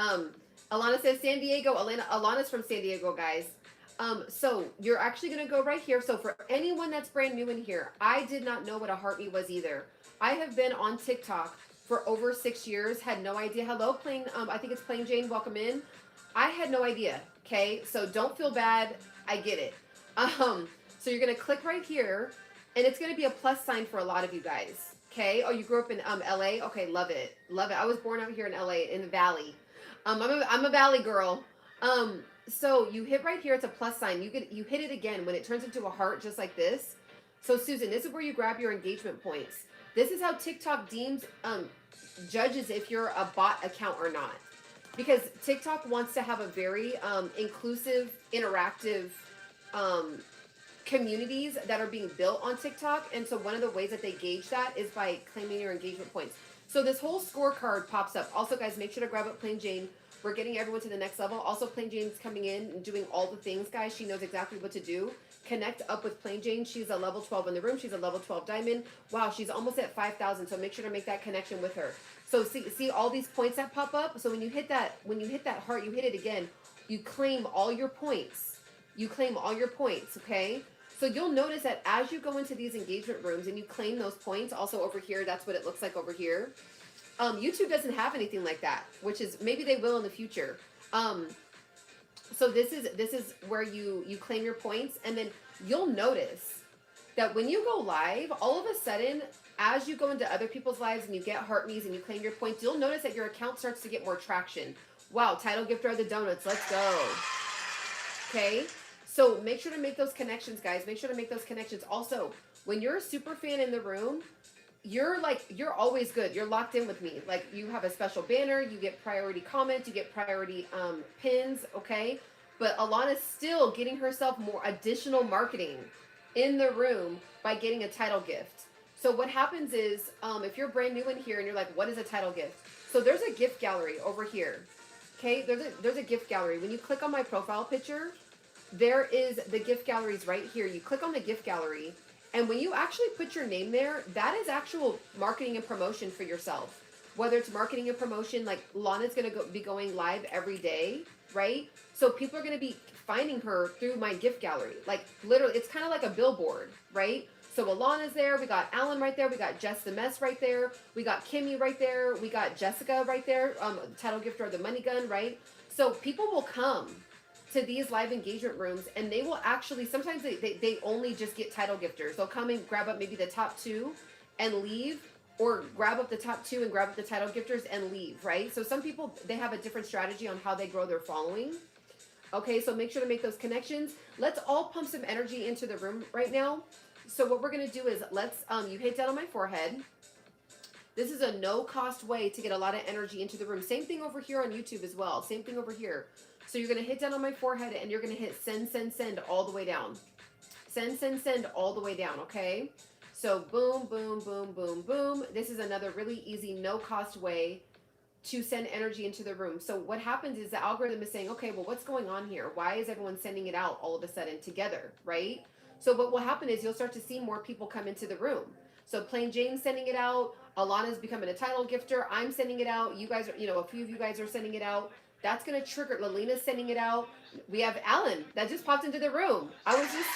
Alana says San Diego. Alana's from San Diego, guys. So you're actually gonna go right here. So for anyone that's brand new in here, I did not know what a heart knee was either. I have been on TikTok for over 6 years, had no idea. Hello, Plain, I think it's Plain Jane, welcome in. I had no idea, okay? So don't feel bad, I get it. So you're gonna click right here, and it's gonna be a plus sign for a lot of you guys, okay? Oh, you grew up in LA? Okay, love it. I was born out here in LA, in the Valley. I'm a Valley girl. So you hit right here, it's a plus sign. You hit it again when it turns into a heart just like this. So Susan, this is where you grab your engagement points. This is how TikTok deems, judges if you're a bot account or not. Because TikTok wants to have a very inclusive, interactive communities that are being built on TikTok. And so one of the ways that they gauge that is by claiming your engagement points. So this whole scorecard pops up. Also, guys, make sure to grab up Plain Jane. We're getting everyone to the next level. Also, Plain Jane's coming in and doing all the things, guys. She knows exactly what to do. Connect up with Plain Jane. She's a level 12 in the room. She's a level 12 diamond. Wow, she's almost at 5,000. So make sure to make that connection with her. So see all these points that pop up. So when you hit that heart, you hit it again. You claim all your points. Okay? So you'll notice that as you go into these engagement rooms and you claim those points, also over here, that's what it looks like over here. YouTube doesn't have anything like that, which is maybe they will in the future. So this is where you claim your points, and then you'll notice that when you go live, all of a sudden, as you go into other people's lives and you get heart knees and you claim your points, you'll notice that your account starts to get more traction. Wow, title gifter of the donuts, let's go. Okay, so make sure to make those connections, guys. Make sure to make those connections. Also, when you're a super fan in the room, you're always good. You're locked in with me. Like, you have a special banner, you get priority comments, you get priority pins, okay? But Alana's still getting herself more additional marketing in the room by getting a title gift. So what happens is, if you're brand new in here and you're like, what is a title gift? So there's a gift gallery over here. Okay, there's a gift gallery. When you click on my profile picture, there is the gift galleries right here. You click on the gift gallery, and when you actually put your name there, that is actual marketing and promotion for yourself. Whether it's marketing and promotion, like Lana's going to be going live every day, right? So people are going to be finding her through my gift gallery. Like, literally, it's kind of like a billboard, right? So Alana's there, we got Alan right there, we got Jess the Mess right there, we got Kimmy right there, we got Jessica right there, title gifter of the Money Gun, right? So people will come to these live engagement rooms, and they will actually, sometimes they only just get title gifters. They'll come and grab up maybe the top 2 and leave, or grab up the top 2 and grab up the title gifters and leave, right? So some people, they have a different strategy on how they grow their following. Okay, so make sure to make those connections. Let's all pump some energy into the room right now. So what we're going to do is, let's, you hit down on my forehead. This is a no-cost way to get a lot of energy into the room. Same thing over here on YouTube as well. Same thing over here. So you're going to hit down on my forehead, and you're going to hit send, send, send all the way down. Send, send, send all the way down, okay? So boom, boom, boom, boom, boom. This is another really easy, no-cost way to send energy into the room. So what happens is the algorithm is saying, okay, well, what's going on here? Why is everyone sending it out all of a sudden together, right? So what will happen is you'll start to see more people come into the room. So Plain Jane's sending it out. Alana's becoming a title gifter. I'm sending it out. You guys are, a few of you guys are sending it out. That's going to trigger. Lalina's sending it out. We have Alan that just popped into the room. I was just,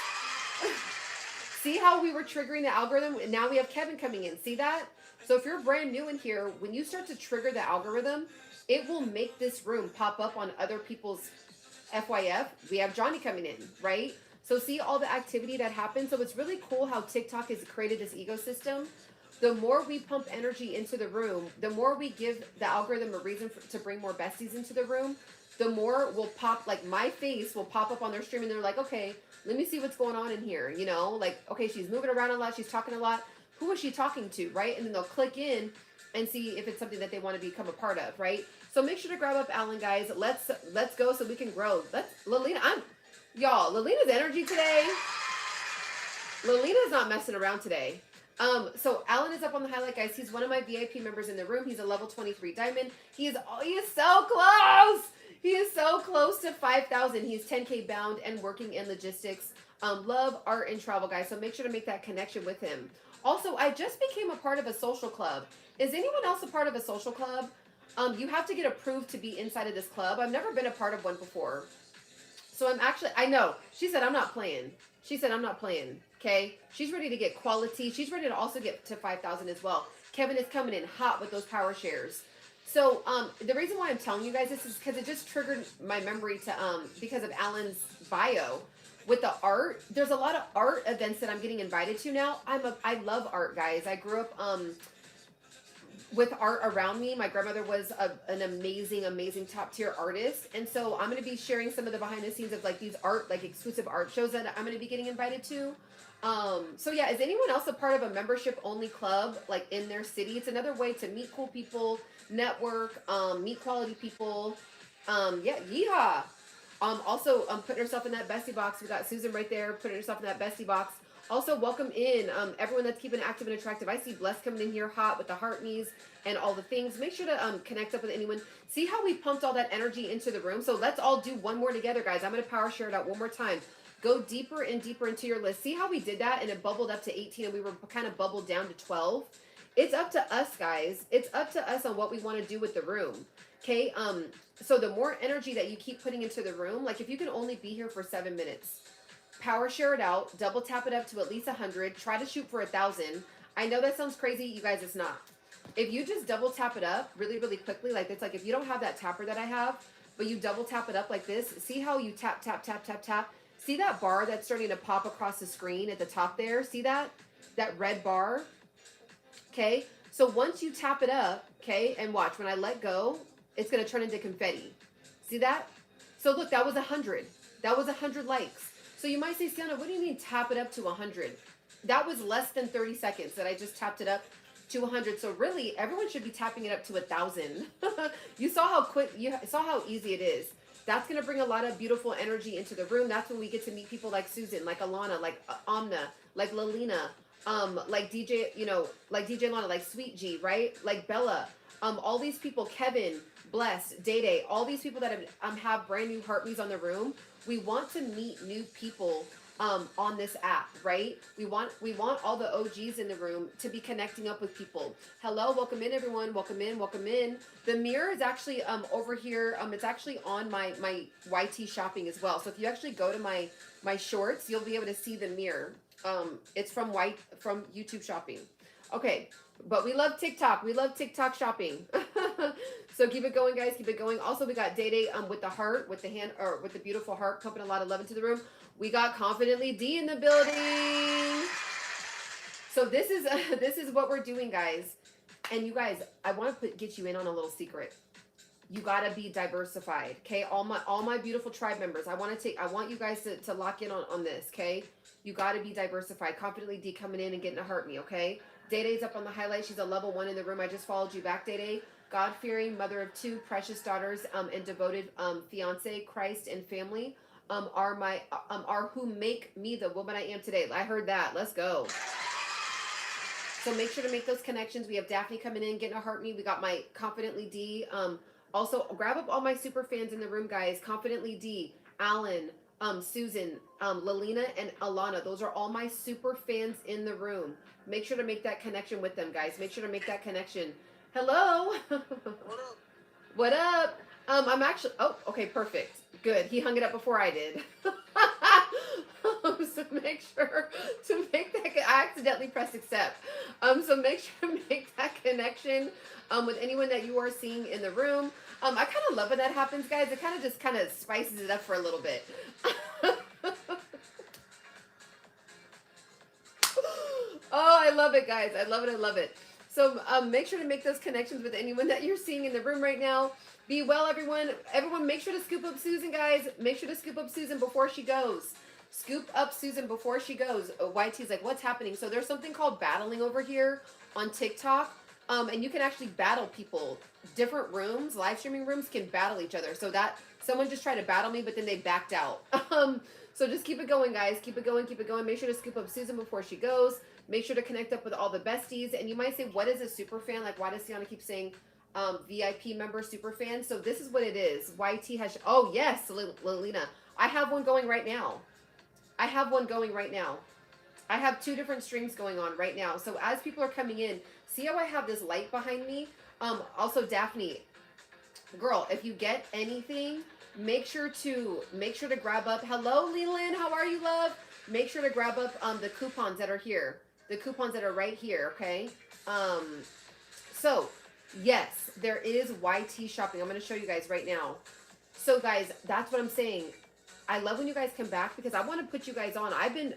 see how we were triggering the algorithm? And now we have Kevin coming in. See that? So if you're brand new in here, when you start to trigger the algorithm, it will make this room pop up on other people's FYF. We have Johnny coming in, right? So see all the activity that happens. So it's really cool how TikTok has created this ecosystem. The more we pump energy into the room, the more we give the algorithm a reason to bring more besties into the room, the more will pop, like my face will pop up on their stream, and they're like, okay, let me see what's going on in here. Like, okay, she's moving around a lot. She's talking a lot. Who is she talking to, right? And then they'll click in and see if it's something that they want to become a part of, right? So make sure to grab up Alan, guys. Let's go so we can grow. Lalina's energy today. Lalina's not messing around today. So Alan is up on the highlight, guys. He's one of my VIP members in the room. He's a level 23 diamond. He is so close. He is so close to 5,000. He's 10K bound and working in logistics. Love, art, and travel, guys. So make sure to make that connection with him. Also, I just became a part of a social club. Is anyone else a part of a social club? You have to get approved to be inside of this club. I've never been a part of one before. So I know. She said, I'm not playing. She said, I'm not playing. Okay. She's ready to get quality. She's ready to also get to 5,000 as well. Kevin is coming in hot with those power shares. So, the reason why I'm telling you guys this is because it just triggered my memory to, because of Alan's bio with the art. There's a lot of art events that I'm getting invited to now. I love art, guys. I grew up, with art around me. My grandmother was an amazing top tier artist. And so I'm going to be sharing some of the behind the scenes of like these exclusive art shows that I'm going to be getting invited to. So yeah, is anyone else a part of a membership only club, like in their city? It's another way to meet cool people, network, meet quality people. Yeah, yeehaw. Also, putting herself in that bestie box. We got Susan right there, putting herself in that bestie box. Also, welcome in everyone that's keeping it active and attractive. I see Bless coming in here hot with the heart knees and all the things. Make sure to connect up with anyone. See how we pumped all that energy into the room? So let's all do one more together, guys. I'm going to power share it out one more time. Go deeper and deeper into your list. See how we did that and it bubbled up to 18 and we were kind of bubbled down to 12? It's up to us, guys. It's up to us on what we want to do with the room. Okay? So the more energy that you keep putting into the room, like if you can only be here for 7 minutes, power share it out, double tap it up to at least 100, try to shoot for 1,000. I know that sounds crazy, you guys, it's not. If you just double tap it up really, really quickly, like it's like if you don't have that tapper that I have, but you double tap it up like this, see how you tap, tap, tap, tap, tap? See that bar that's starting to pop across the screen at the top there? See that? That red bar? Okay, so once you tap it up, okay, and watch, when I let go, it's going to turn into confetti. See that? So look, that was 100. That was 100 likes. So you might say, Ciana, what do you mean tap it up to 100? That was less than 30 seconds that I just tapped it up. to 100. So really, everyone should be tapping it up to 1,000. You saw how quick, you saw how easy it is. That's going to bring a lot of beautiful energy into the room. That's when we get to meet people like Susan, like Alana, like Amna, like Lalina, like DJ, you know, like DJ Lana, like Sweet G, right? Like Bella, all these people, Kevin, Bless, Day Day, all these people that have brand new heartbeats on the room. We want to meet new people on this app, right? We want all the OGs in the room to be connecting up with people. Hello, welcome in everyone. Welcome in, welcome in. The mirror is actually over here. It's actually on my YT shopping as well. So if you actually go to my shorts, you'll be able to see the mirror. It's from YouTube shopping. Okay, but we love TikTok. We love TikTok shopping. So keep it going, guys. Keep it going. Also, we got Day Day with the heart, with the hand, or with the beautiful heart, pumping a lot of love into the room. We got Confidently D in the building. So this is what we're doing, guys. And you guys, I want to get you in on a little secret. You gotta be diversified, okay? All my beautiful tribe members. I want you guys to lock in on this, okay? You gotta be diversified. Confidently D coming in and getting a heart me, okay? Day Day's up on the highlight. She's a level 1 in the room. I just followed you back, Day Day. God-fearing, mother of 2 precious daughters, and devoted fiance, Christ and family. Are who make me the woman I am today. I heard that. Let's go. So make sure to make those connections. We have Daphne coming in, getting a heart me. We got my Confidently D. Also, grab up all my super fans in the room, guys. Confidently D, Alan, Susan, Lalina, and Alana. Those are all my super fans in the room. Make sure to make that connection with them, guys. Make sure to make that connection. Hello. What up? What up? I'm actually, oh, okay, perfect. Good. He hung it up before I did. So make sure to make that, I accidentally pressed accept. So make sure to make that connection with anyone that you are seeing in the room. I kind of love when that happens, guys. It kind of just spices it up for a little bit. Oh, I love it, guys. I love it. I love it. So make sure to make those connections with anyone that you're seeing in the room right now. Be well, everyone. Everyone, make sure to scoop up Susan, guys. Make sure to scoop up Susan before she goes. Scoop up Susan before she goes. YT's like, what's happening? So there's something called battling over here on TikTok. And you can actually battle people. Different rooms, live streaming rooms can battle each other. So that someone just tried to battle me, but then they backed out. So just keep it going, guys. Keep it going. Keep it going. Make sure to scoop up Susan before she goes. Make sure to connect up with all the besties. And you might say, what is a super fan? Like, why does Ciana keep saying VIP member super fan? So this is what it is. YT has, oh yes, Lilina. I have one going right now. I have one going right now. I have 2 different streams going on right now. So as people are coming in, see how I have this light behind me? Also Daphne, girl, if you get anything, make sure to grab up. Hello, Leland, how are you, love? Make sure to grab up the coupons that are here. The coupons that are right here, okay? So, yes, there is YT shopping. I'm going to show you guys right now. So, guys, that's what I'm saying. I love when you guys come back because I want to put you guys on. I've been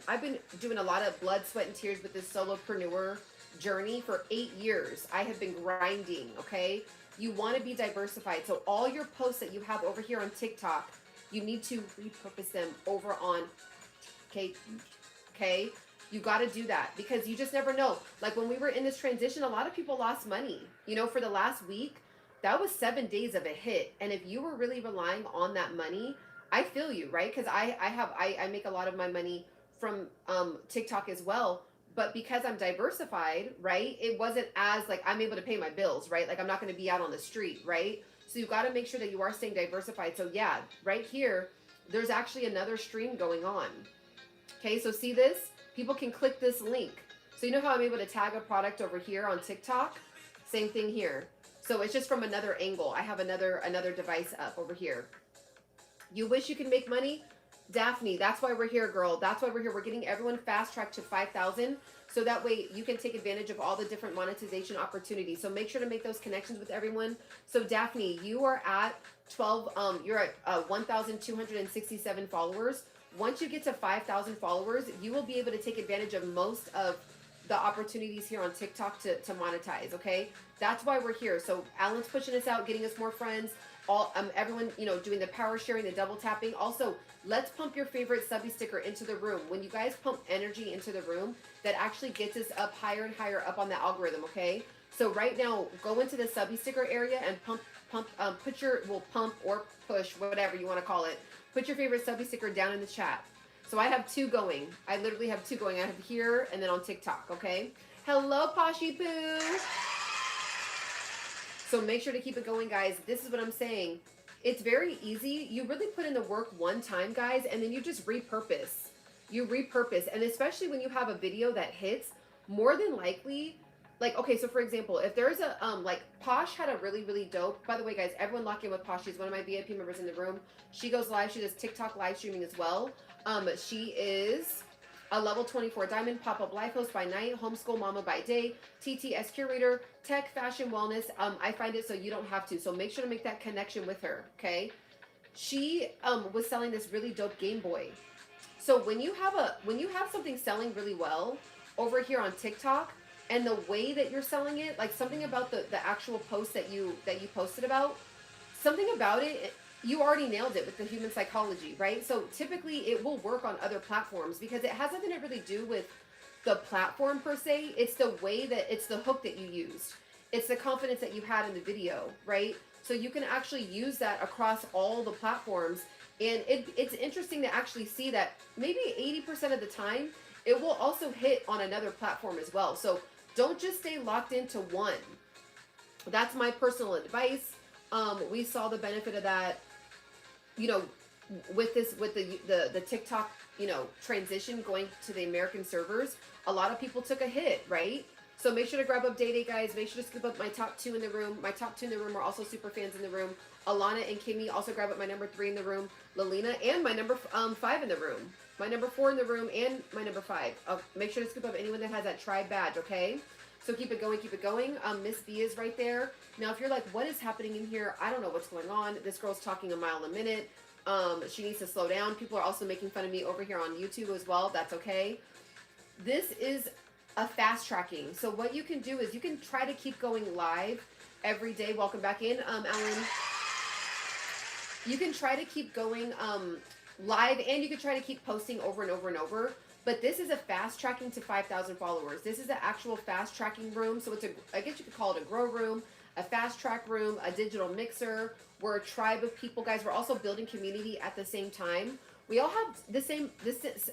doing a lot of blood, sweat, and tears with this solopreneur journey for 8 years. I have been grinding, okay? You want to be diversified. So all your posts that you have over here on TikTok, you need to repurpose them over on okay? You got to do that because you just never know. Like when we were in this transition, a lot of people lost money. You know, for the last week, that was 7 days of a hit. And if you were really relying on that money, I feel you, right? Because I make a lot of my money from TikTok as well. But because I'm diversified, right, it wasn't as like I'm able to pay my bills, right? Like I'm not going to be out on the street, right? So you've got to make sure that you are staying diversified. So yeah, right here, there's actually another stream going on. Okay, so see this? People can click this link. So you know how I'm able to tag a product over here on TikTok? Same thing here. So it's just from another angle. I have another device up over here. You wish you could make money? Daphne, that's why we're here, girl. That's why we're here. We're getting everyone fast-tracked to 5,000 so that way you can take advantage of all the different monetization opportunities. So make sure to make those connections with everyone. So Daphne, you are at 1,267 followers. Once you get to 5,000 followers, you will be able to take advantage of most of the opportunities here on TikTok to monetize, okay? That's why we're here. So Alan's pushing us out, getting us more friends. all everyone, you know, doing the power sharing, the double tapping. Also, let's pump your favorite subby sticker into the room. When you guys pump energy into the room, that actually gets us up higher and higher up on the algorithm, okay? So right now, go into the subby sticker area and put your, well, pump or push, whatever you want to call it. Put your favorite subby sticker down in the chat. So I have 2 going. I literally have 2 going. I have here and then on TikTok, okay? Hello, Poshy Poo. So make sure to keep it going, guys. This is what I'm saying. It's very easy. You really put in the work one time, guys, and then you just repurpose. You repurpose. And especially when you have a video that hits, more than likely, like, okay, so for example, if there's a, like, Posh had a really, really dope, by the way, guys, everyone lock in with Posh. She's one of my VIP members in the room. She goes live. She does TikTok live streaming as well. She is a level 24 diamond, pop-up life host by night, homeschool mama by day, TTS curator, tech, fashion, wellness. I find it so you don't have to. So make sure to make that connection with her, okay? She was selling this really dope Game Boy. So when you have something selling really well over here on TikTok, and the way that you're selling it, like something about the actual post that you posted about, something about it, you already nailed it with the human psychology, right? So typically it will work on other platforms because it has nothing to really do with the platform per se. It's the way that, it's the hook that you used. It's the confidence that you had in the video, right? So you can actually use that across all the platforms. And it's interesting to actually see that maybe 80% of the time, it will also hit on another platform as well. So don't just stay locked into one. That's my personal advice. We saw the benefit of that, you know, with the TikTok, you know, transition going to the American servers. A lot of people took a hit, right? So make sure to grab up Day, guys. Make sure to scoop up my top 2 in the room. My top 2 in the room are also super fans in the room. Alana and Kimmy, also grab up my number 3 in the room. Lalina and my number 5 in the room. My number 4 in the room and my number 5. Make sure to scoop up anyone that has that tribe badge, okay? So keep it going, keep it going. Miss B is right there. Now, if you're like, what is happening in here? I don't know what's going on. This girl's talking a mile a minute. She needs to slow down. People are also making fun of me over here on YouTube as well. That's okay. This is a fast tracking. So what you can do is you can try to keep going live every day. Welcome back in, Alan. You can try to keep going live, and you can try to keep posting over and over and over. But this is a fast tracking to 5,000 followers. This is the actual fast tracking room. So it's I guess you could call it a grow room, a fast track room, a digital mixer. We're a tribe of people, guys. We're also building community at the same time. We all have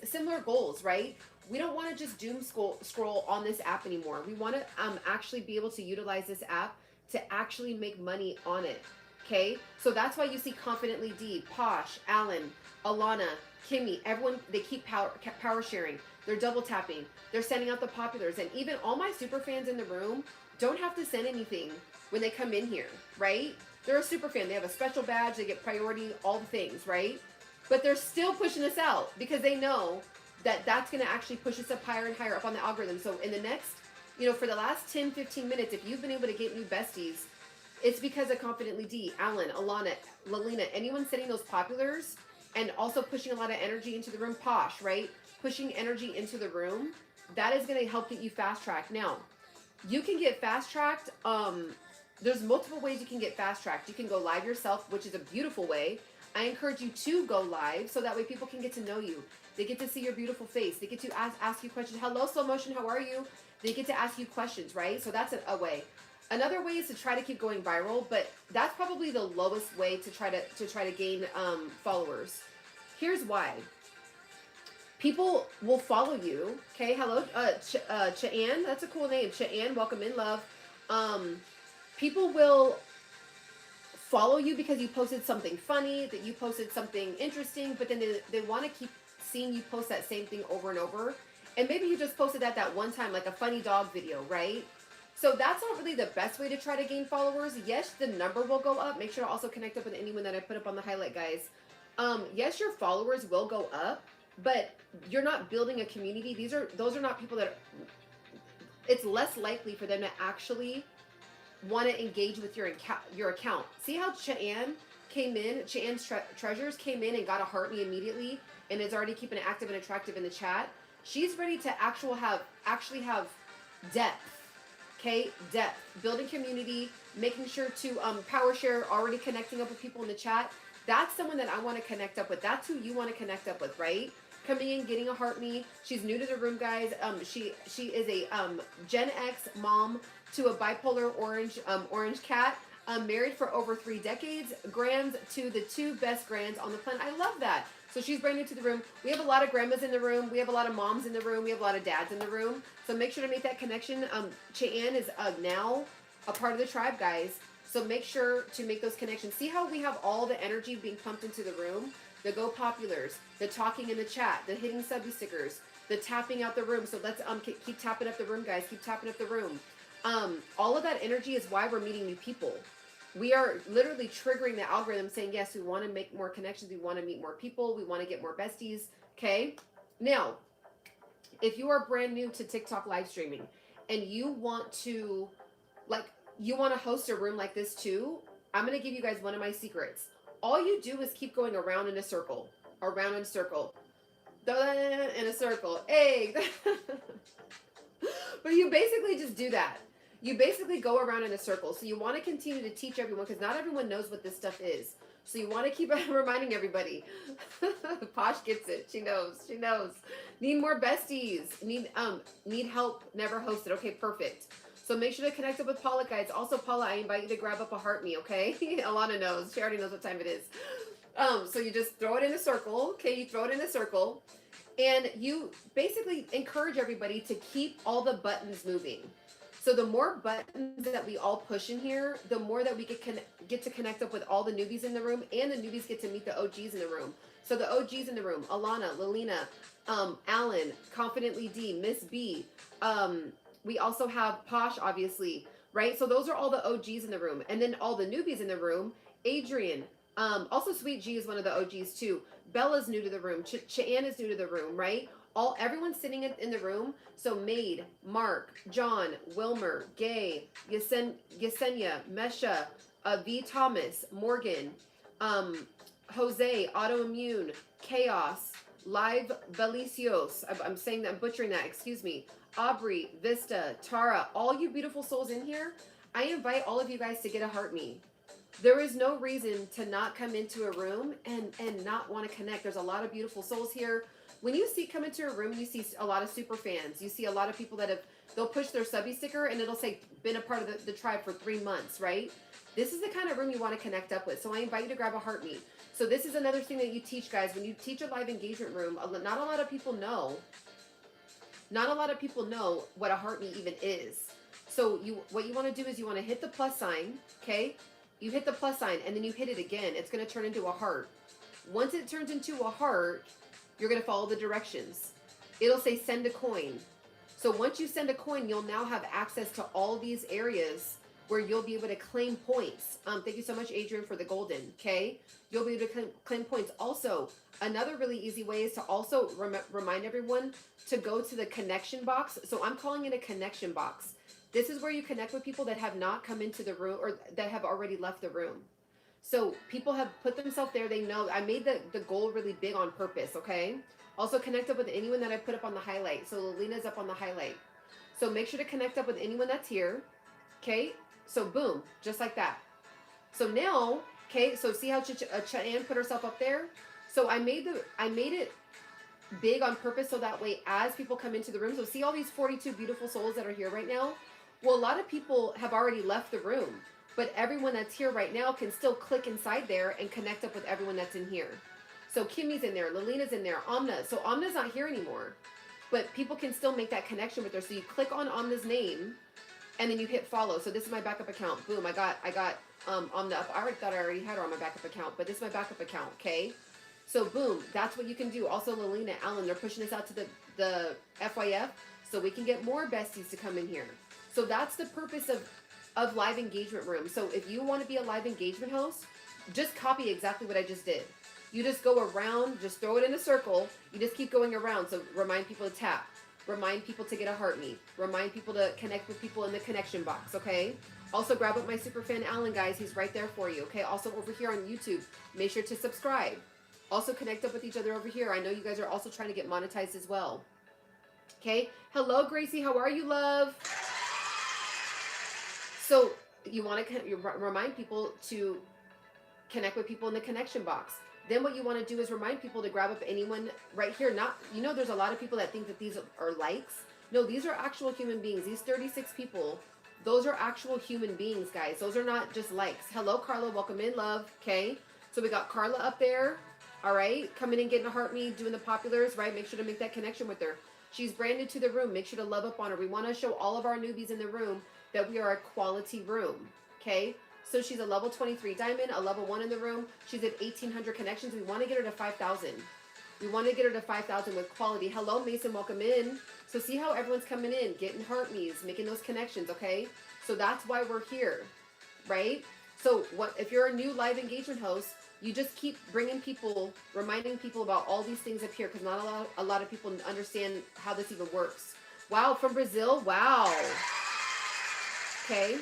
similar goals, right? We don't want to just doom scroll on this app anymore. We want to actually be able to utilize this app to actually make money on it. Okay, so that's why you see Confidently D, Posh, Alan, Alana, Kimmy, everyone, they keep power sharing. They're double tapping. They're sending out the populars. And even all my super fans in the room don't have to send anything when they come in here, right? They're a super fan. They have a special badge. They get priority, all the things, right? But they're still pushing us out because they know that that's going to actually push us up higher and higher up on the algorithm. So in the next, you know, for the last 10, 15 minutes, if you've been able to get new besties, it's because of Confidently D, Alan, Alana, Lalina, anyone setting those populars and also pushing a lot of energy into the room. Posh, right? Pushing energy into the room. That is going to help get you fast tracked. Now, you can get fast tracked. There's multiple ways you can get fast tracked. You can go live yourself, which is a beautiful way. I encourage you to go live so that way people can get to know you. They get to see your beautiful face. They get to ask you questions. Hello, slow motion. How are you? They get to ask you questions, right? So that's a way. Another way is to try to keep going viral, but that's probably the lowest way to try to gain followers. Here's why. People will follow you. Okay, hello, Cian. That's a cool name. Cian, welcome in, love. People will follow you because you posted something funny, that you posted something interesting, but then they want to keep seeing you post that same thing over and over. And maybe you just posted that one time, like a funny dog video, right? So that's not really the best way to try to gain followers. Yes, the number will go up. Make sure to also connect up with anyone that I put up on the highlight, guys. Yes, your followers will go up, but you're not building a community. Those are not people that it's less likely for them to actually want to engage with your account. See how Cian came in, Cian's Treasures came in and got a heart me immediately and is already keeping it active and attractive in the chat. She's ready to actually have depth. Okay, depth, building community, making sure to power share, already connecting up with people in the chat. That's someone that I want to connect up with. That's who you want to connect up with, right? Coming in, getting a heart me. She's new to the room, guys. She is a Gen X mom to a bipolar orange cat. Married for over 3 decades. Grands to the 2 best grands on the planet. I love that. So she's brand new to the room. We have a lot of grandmas in the room. We have a lot of moms in the room. We have a lot of dads in the room. So make sure to make that connection. Ciana is now a part of the tribe, guys. So make sure to make those connections. See how we have all the energy being pumped into the room? The go populars, the talking in the chat, the hitting subby stickers, the tapping out the room. So let's keep tapping up the room, guys. Keep tapping up the room. All of that energy is why we're meeting new people. We are literally triggering the algorithm saying, yes, we want to make more connections. We want to meet more people. We want to get more besties. Okay. Now, if you are brand new to TikTok live streaming and you want to host a room like this too, I'm going to give you guys one of my secrets. All you do is keep going around in a circle, in a circle. Hey. But you basically just do that. You basically go around in a circle. So you want to continue to teach everyone because not everyone knows what this stuff is. So you want to keep reminding everybody. Posh gets it. She knows. She knows. Need more besties. Need help. Never hosted. Okay, perfect. So make sure to connect up with Paula, guys. Also, Paula, I invite you to grab up a heart me, okay? Alana knows. She already knows what time it is. So you just throw it in a circle. Okay, you throw it in a circle. And you basically encourage everybody to keep all the buttons moving. So the more buttons that we all push in here, the more that we get to connect up with all the newbies in the room, and the newbies get to meet the OGs in the room. So the OGs in the room, Alana, Lilina, Alan, Confidently D, Miss B. We also have Posh, obviously, right? So those are all the OGs in the room. And then all the newbies in the room, Adrian, also Sweet G is one of the OGs too. Bella's new to the room. Ciana is new to the room, right? Everyone's sitting in the room. So Maid, Mark, John, Wilmer, Gay, Yesenia, Mesha, V. Thomas, Morgan, Jose, Autoimmune, Chaos, Live Belicios. I'm saying that, I'm butchering that, excuse me. Aubrey, Vista, Tara, all you beautiful souls in here, I invite all of you guys to get a heart me. There is no reason to not come into a room and not want to connect. There's a lot of beautiful souls here. When you come into a room, you see a lot of super fans. You see a lot of people that they'll push their subby sticker and it'll say, been a part of the tribe for 3 months, right? This is the kind of room you want to connect up with. So I invite you to grab a heart me. So this is another thing that you teach, guys. When you teach a live engagement room, not a lot of people know. Not a lot of people know what a heart me even is. So what you want to do is you want to hit the plus sign, okay? You hit the plus sign and then you hit it again. It's going to turn into a heart. Once it turns into a heart, you're going to follow the directions. It'll say send a coin. So once you send a coin, you'll now have access to all these areas where you'll be able to claim points. Thank you so much, Adrian, for the golden, okay? You'll be able to claim points. Also, another really easy way is to also remind everyone to go to the connection box. So I'm calling it a connection box. This is where you connect with people that have not come into the room or that have already left the room. So people have put themselves there. They know I made the goal really big on purpose, okay? Also connect up with anyone that I put up on the highlight. So Lilina's up on the highlight. So make sure to connect up with anyone that's here, okay? So boom, just like that. So now, okay, so see how Ciana put herself up there? So I made it big on purpose so that way as people come into the room, so see all these 42 beautiful souls that are here right now? Well, a lot of people have already left the room, but everyone that's here right now can still click inside there and connect up with everyone that's in here. So Kimmy's in there, Lilina's in there, Amna. So Amna's not here anymore, but people can still make that connection with her. So you click on Amna's name and then you hit follow. So this is my backup account. Boom, I got Amna up. I thought I already had her on my backup account, but this is my backup account, okay? So boom, that's what you can do. Also Lilina, Alan, they're pushing us out to the FYF so we can get more besties to come in here. So that's the purpose of live engagement room. So if you want to be a live engagement host, just copy exactly what I just did. You just go around, just throw it in a circle. You just keep going around. So remind people to tap. Remind people to get a heart me. Remind people to connect with people in the connection box, okay? Also grab up my super fan Alan, guys. He's right there for you, okay? Also over here on YouTube, make sure to subscribe. Also connect up with each other over here. I know you guys are also trying to get monetized as well. Okay? Hello, Gracie. How are you, love? So you want to remind people to connect with people in the connection box. Then what you want to do is remind people to grab up anyone right here. Not, there's a lot of people that think that these are likes. No, these are actual human beings. These 36 people, those are actual human beings, guys. Those are not just likes. Hello, Carla. Welcome in, love. Okay. So we got Carla up there. All right. Coming in, getting a heart me, doing the populars, right? Make sure to make that connection with her. She's brand new to the room. Make sure to love up on her. We want to show all of our newbies in the room that we are a quality room. Okay. So she's a level 23 diamond, a level 1 in the room. She's at 1,800 connections. We want to get her to 5,000. We want to get her to 5,000 with quality. Hello, Mason. Welcome in. So see how everyone's coming in, getting heart me's, making those connections, okay? So that's why we're here, right? So what if you're a new live engagement host, you just keep bringing people, reminding people about all these things up here because not a lot of people understand how this even works. Wow, from Brazil. Wow. Okay.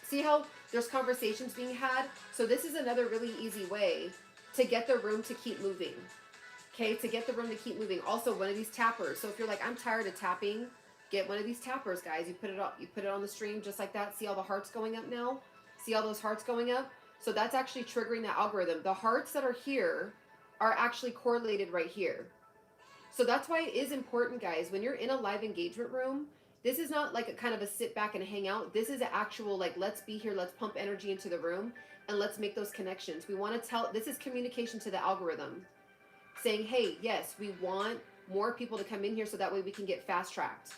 See how there's conversations being had? So this is another really easy way to get the room to keep moving. Okay, to get the room to keep moving. Also, one of these tappers. So if you're like, I'm tired of tapping, get one of these tappers, guys. You put it on the stream just like that. See all the hearts going up now? See all those hearts going up? So that's actually triggering the algorithm. The hearts that are here are actually correlated right here. So that's why it is important, guys, when you're in a live engagement room, this is not like a kind of a sit back and hang out. This is an actual, like, let's be here, let's pump energy into the room, and let's make those connections. We want to this is communication to the algorithm, saying, hey, yes, we want more people to come in here so that way we can get fast-tracked.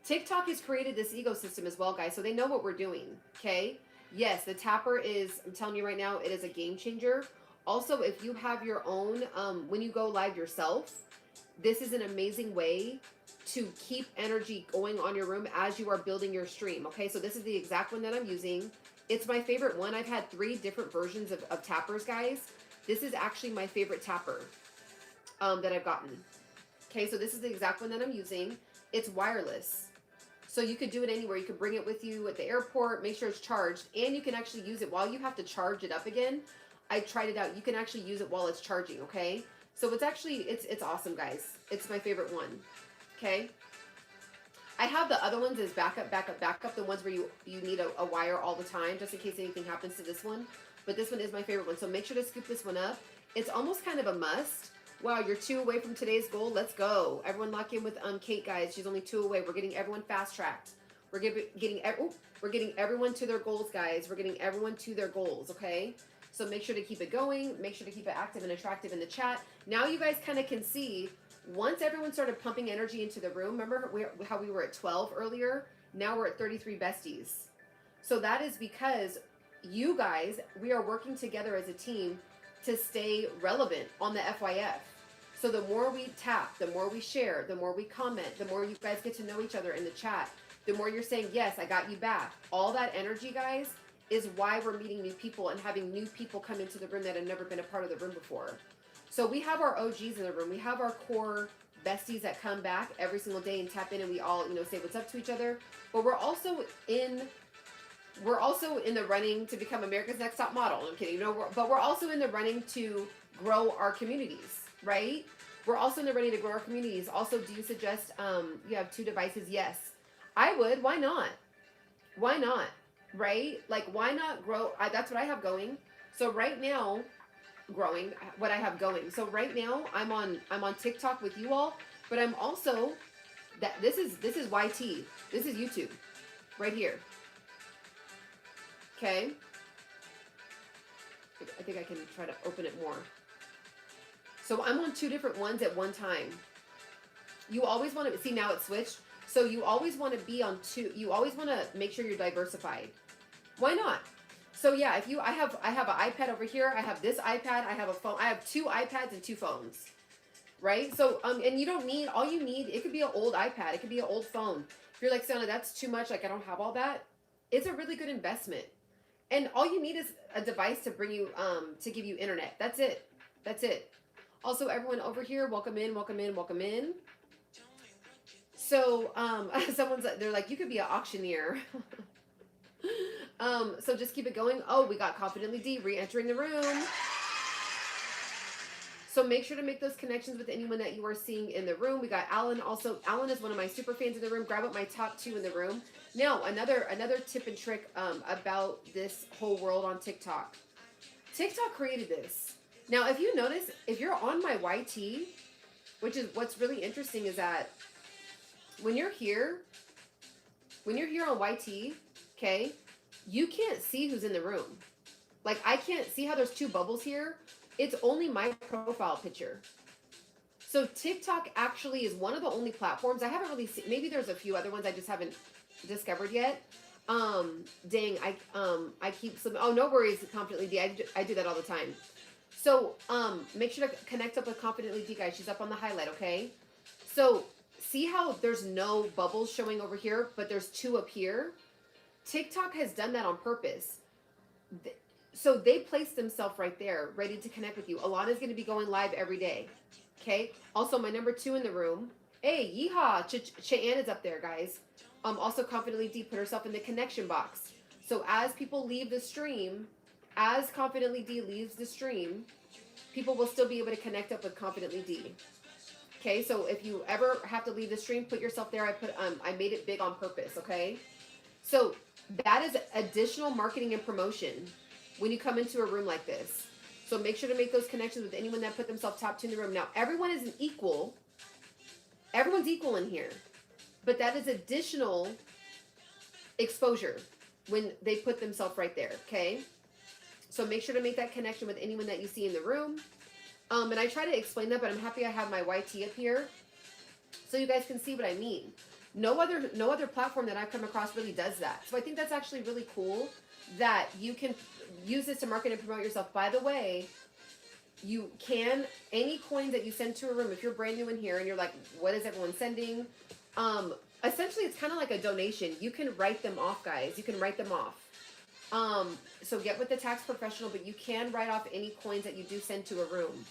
TikTok has created this ecosystem as well, guys, so they know what we're doing, okay? Yes, the tapper is, I'm telling you right now, it is a game changer. Also, if you have your own, when you go live yourself, this is an amazing way to keep energy going on your room as you are building your stream. Okay, so this is the exact one that I'm using. It's my favorite one. I've had 3 different versions of tappers, guys. This is actually my favorite tapper that I've gotten. Okay, so this is the exact one that I'm using. It's wireless. So you could do it anywhere. You could bring it with you at the airport, make sure it's charged, and you can actually use it while you have to charge it up again. I tried it out. You can actually use it while it's charging, okay? So it's actually, it's awesome, guys. It's my favorite one. Okay. I have the other ones as backup, the ones where you need a wire all the time, just in case anything happens to this one. But this one is my favorite one. So make sure to scoop this one up. It's almost kind of a must. Wow, you're 2 away from today's goal. Let's go. Everyone lock in with Kate, guys. She's only 2 away. We're getting everyone fast-tracked. We're getting everyone to their goals, guys. We're getting everyone to their goals, okay? So make sure to keep it going. Make sure to keep it active and attractive in the chat. Now you guys kind of can see, once everyone started pumping energy into the room, remember how we were at 12 earlier? Now we're at 33 besties. So that is because you guys, we are working together as a team to stay relevant on the FYF. So the more we tap, the more we share, the more we comment, the more you guys get to know each other in the chat, the more you're saying, yes, I got you back. All that energy, guys, is why we're meeting new people and having new people come into the room that have never been a part of the room before. So we have our OGs in the room. We have our core besties that come back every single day and tap in, and we all, say what's up to each other. But we're also in the running to become America's Next Top Model. I'm kidding, but we're also in the running to grow our communities, right? We're also in the running to grow our communities. Also, do you suggest you have 2 devices? Yes, I would. Why not? Why not? Right? Like, why not grow? That's what I have going. So right now, growing what I have going. So right now I'm on TikTok with you all, but I'm also this is YT. This is YouTube right here. Okay. I think I can try to open it more. So I'm on 2 different ones at one time. You always want to see, now it's switched. So you always want to be on 2. You always want to make sure you're diversified. Why not? So yeah, if I have an iPad over here, I have this iPad, I have a phone, I have 2 iPads and 2 phones, right? So and you don't need, all you need, it could be an old iPad, it could be an old phone. If you're like, Ciana, that's too much, like I don't have all that, it's a really good investment. And all you need is a device to bring you, to give you internet. That's it. That's it. Also, everyone over here, welcome in, welcome in, welcome in. So they're like, you could be an auctioneer. So just keep it going. Oh, we got Confidently D re-entering the room. So make sure to make those connections with anyone that you are seeing in the room. We got Alan also. Alan is one of my super fans in the room. Grab up my top 2 in the room. Now, another tip and trick about this whole world on TikTok. TikTok created this. Now, if you notice, if you're on my YT, which is what's really interesting is that when you're here on YT, okay, you can't see who's in the room. Like, I can't see how there's 2 bubbles here. It's only my profile picture. So TikTok actually is one of the only platforms. I haven't really seen, maybe there's a few other ones I just haven't discovered yet. Dang, I keep slipping. Oh, no worries, Confidently D. I do that all the time. So, make sure to connect up with Confidently D, guys. She's up on the highlight, okay? So, see how there's no bubbles showing over here, but there's 2 up here? TikTok has done that on purpose. So they placed themselves right there, ready to connect with you. Alana's going to be going live every day. Okay? Also, my number 2 in the room. Hey, yeehaw! Ciana's up there, guys. Also, Confidently D put herself in the connection box. So as people leave the stream, as Confidently D leaves the stream, people will still be able to connect up with Confidently D. Okay? So if you ever have to leave the stream, put yourself there. I made it big on purpose, okay? So that is additional marketing and promotion when you come into a room like this. So make sure to make those connections with anyone that put themselves top 2 in the room. Now, everyone isn't equal. Everyone's equal in here. But that is additional exposure when they put themselves right there, okay? So make sure to make that connection with anyone that you see in the room. And I try to explain that, but I'm happy I have my YT up here so you guys can see what I mean. No other platform that I've come across really does that. So I think that's actually really cool that you can use this to market and promote yourself. By the way, you can, any coins that you send to a room, if you're brand new in here and you're like, what is everyone sending? Essentially it's kind of like a donation. You can write them off, guys. You can write them off. So get with the tax professional, but you can write off any coins that you do send to a room.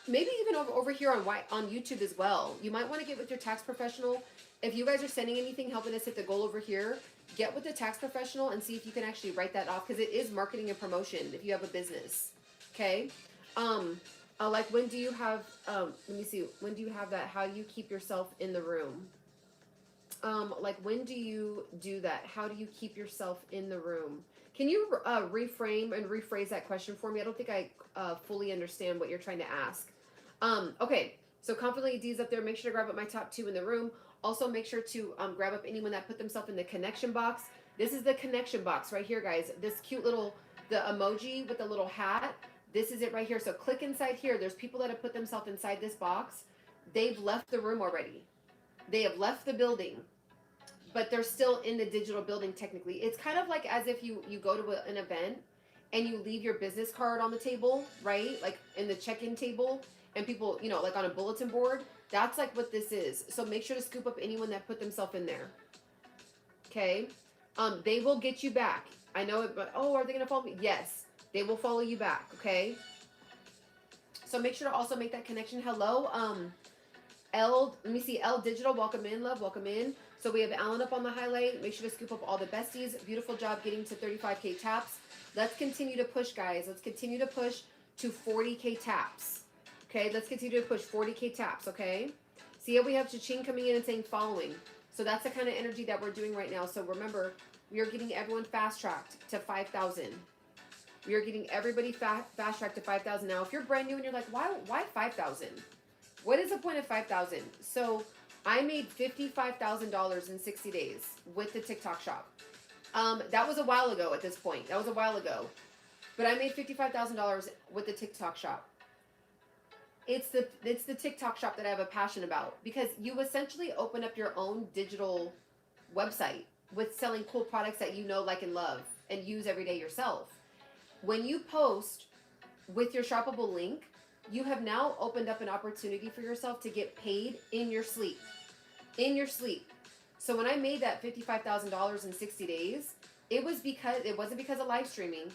Maybe even over here on YouTube as well. You might want to get with your tax professional. If you guys are sending anything, helping us hit the goal over here, get with the tax professional and see if you can actually write that off, because it is marketing and promotion if you have a business. Okay? Like, when do you have, let me see, when do you have that? How do you keep yourself in the room? Like, when do you do that? How do you keep yourself in the room? Can you reframe and rephrase that question for me? I don't think I fully understand what you're trying to ask. Okay, so Confidently D's up there. Make sure to grab up my top 2 in the room. Also, make sure to grab up anyone that put themselves in the connection box. This is the connection box right here, guys. This cute little, the emoji with the little hat. This is it right here. So click inside here. There's people that have put themselves inside this box. They've left the room already. They have left the building, but they're still in the digital building technically. It's kind of like as if you go to an event and you leave your business card on the table, right? Like in the check-in table, and people, you know, like on a bulletin board. That's like what this is. So make sure to scoop up anyone that put themselves in there. Okay? They will get you back. I know it, but, oh, are they going to follow me? Yes. They will follow you back, okay? So make sure to also make that connection. Hello, let me see, L Digital, welcome in, love, welcome in. So we have Alan up on the highlight. Make sure to scoop up all the besties. Beautiful job getting to 35K taps. Let's continue to push, guys. Let's continue to push to 40K taps. Okay, let's continue to push 40K taps, okay? See how we have Cha-Ching coming in and saying following. So that's the kind of energy that we're doing right now. So remember, we are getting everyone fast-tracked to 5,000. We are getting everybody fast-tracked to 5,000. Now, if you're brand new and you're like, why 5,000? What is the point of 5,000? So I made $55,000 in 60 days with the TikTok shop. That was a while ago at this point. That was a while ago. But I made $55,000 with the TikTok shop. It's the TikTok shop that I have a passion about, because you essentially open up your own digital website with selling cool products that you know, like, and love and use every day yourself. When you post with your shoppable link, you have now opened up an opportunity for yourself to get paid in your sleep. In your sleep. So when I made that $55,000 in 60 days, it wasn't because of live streaming.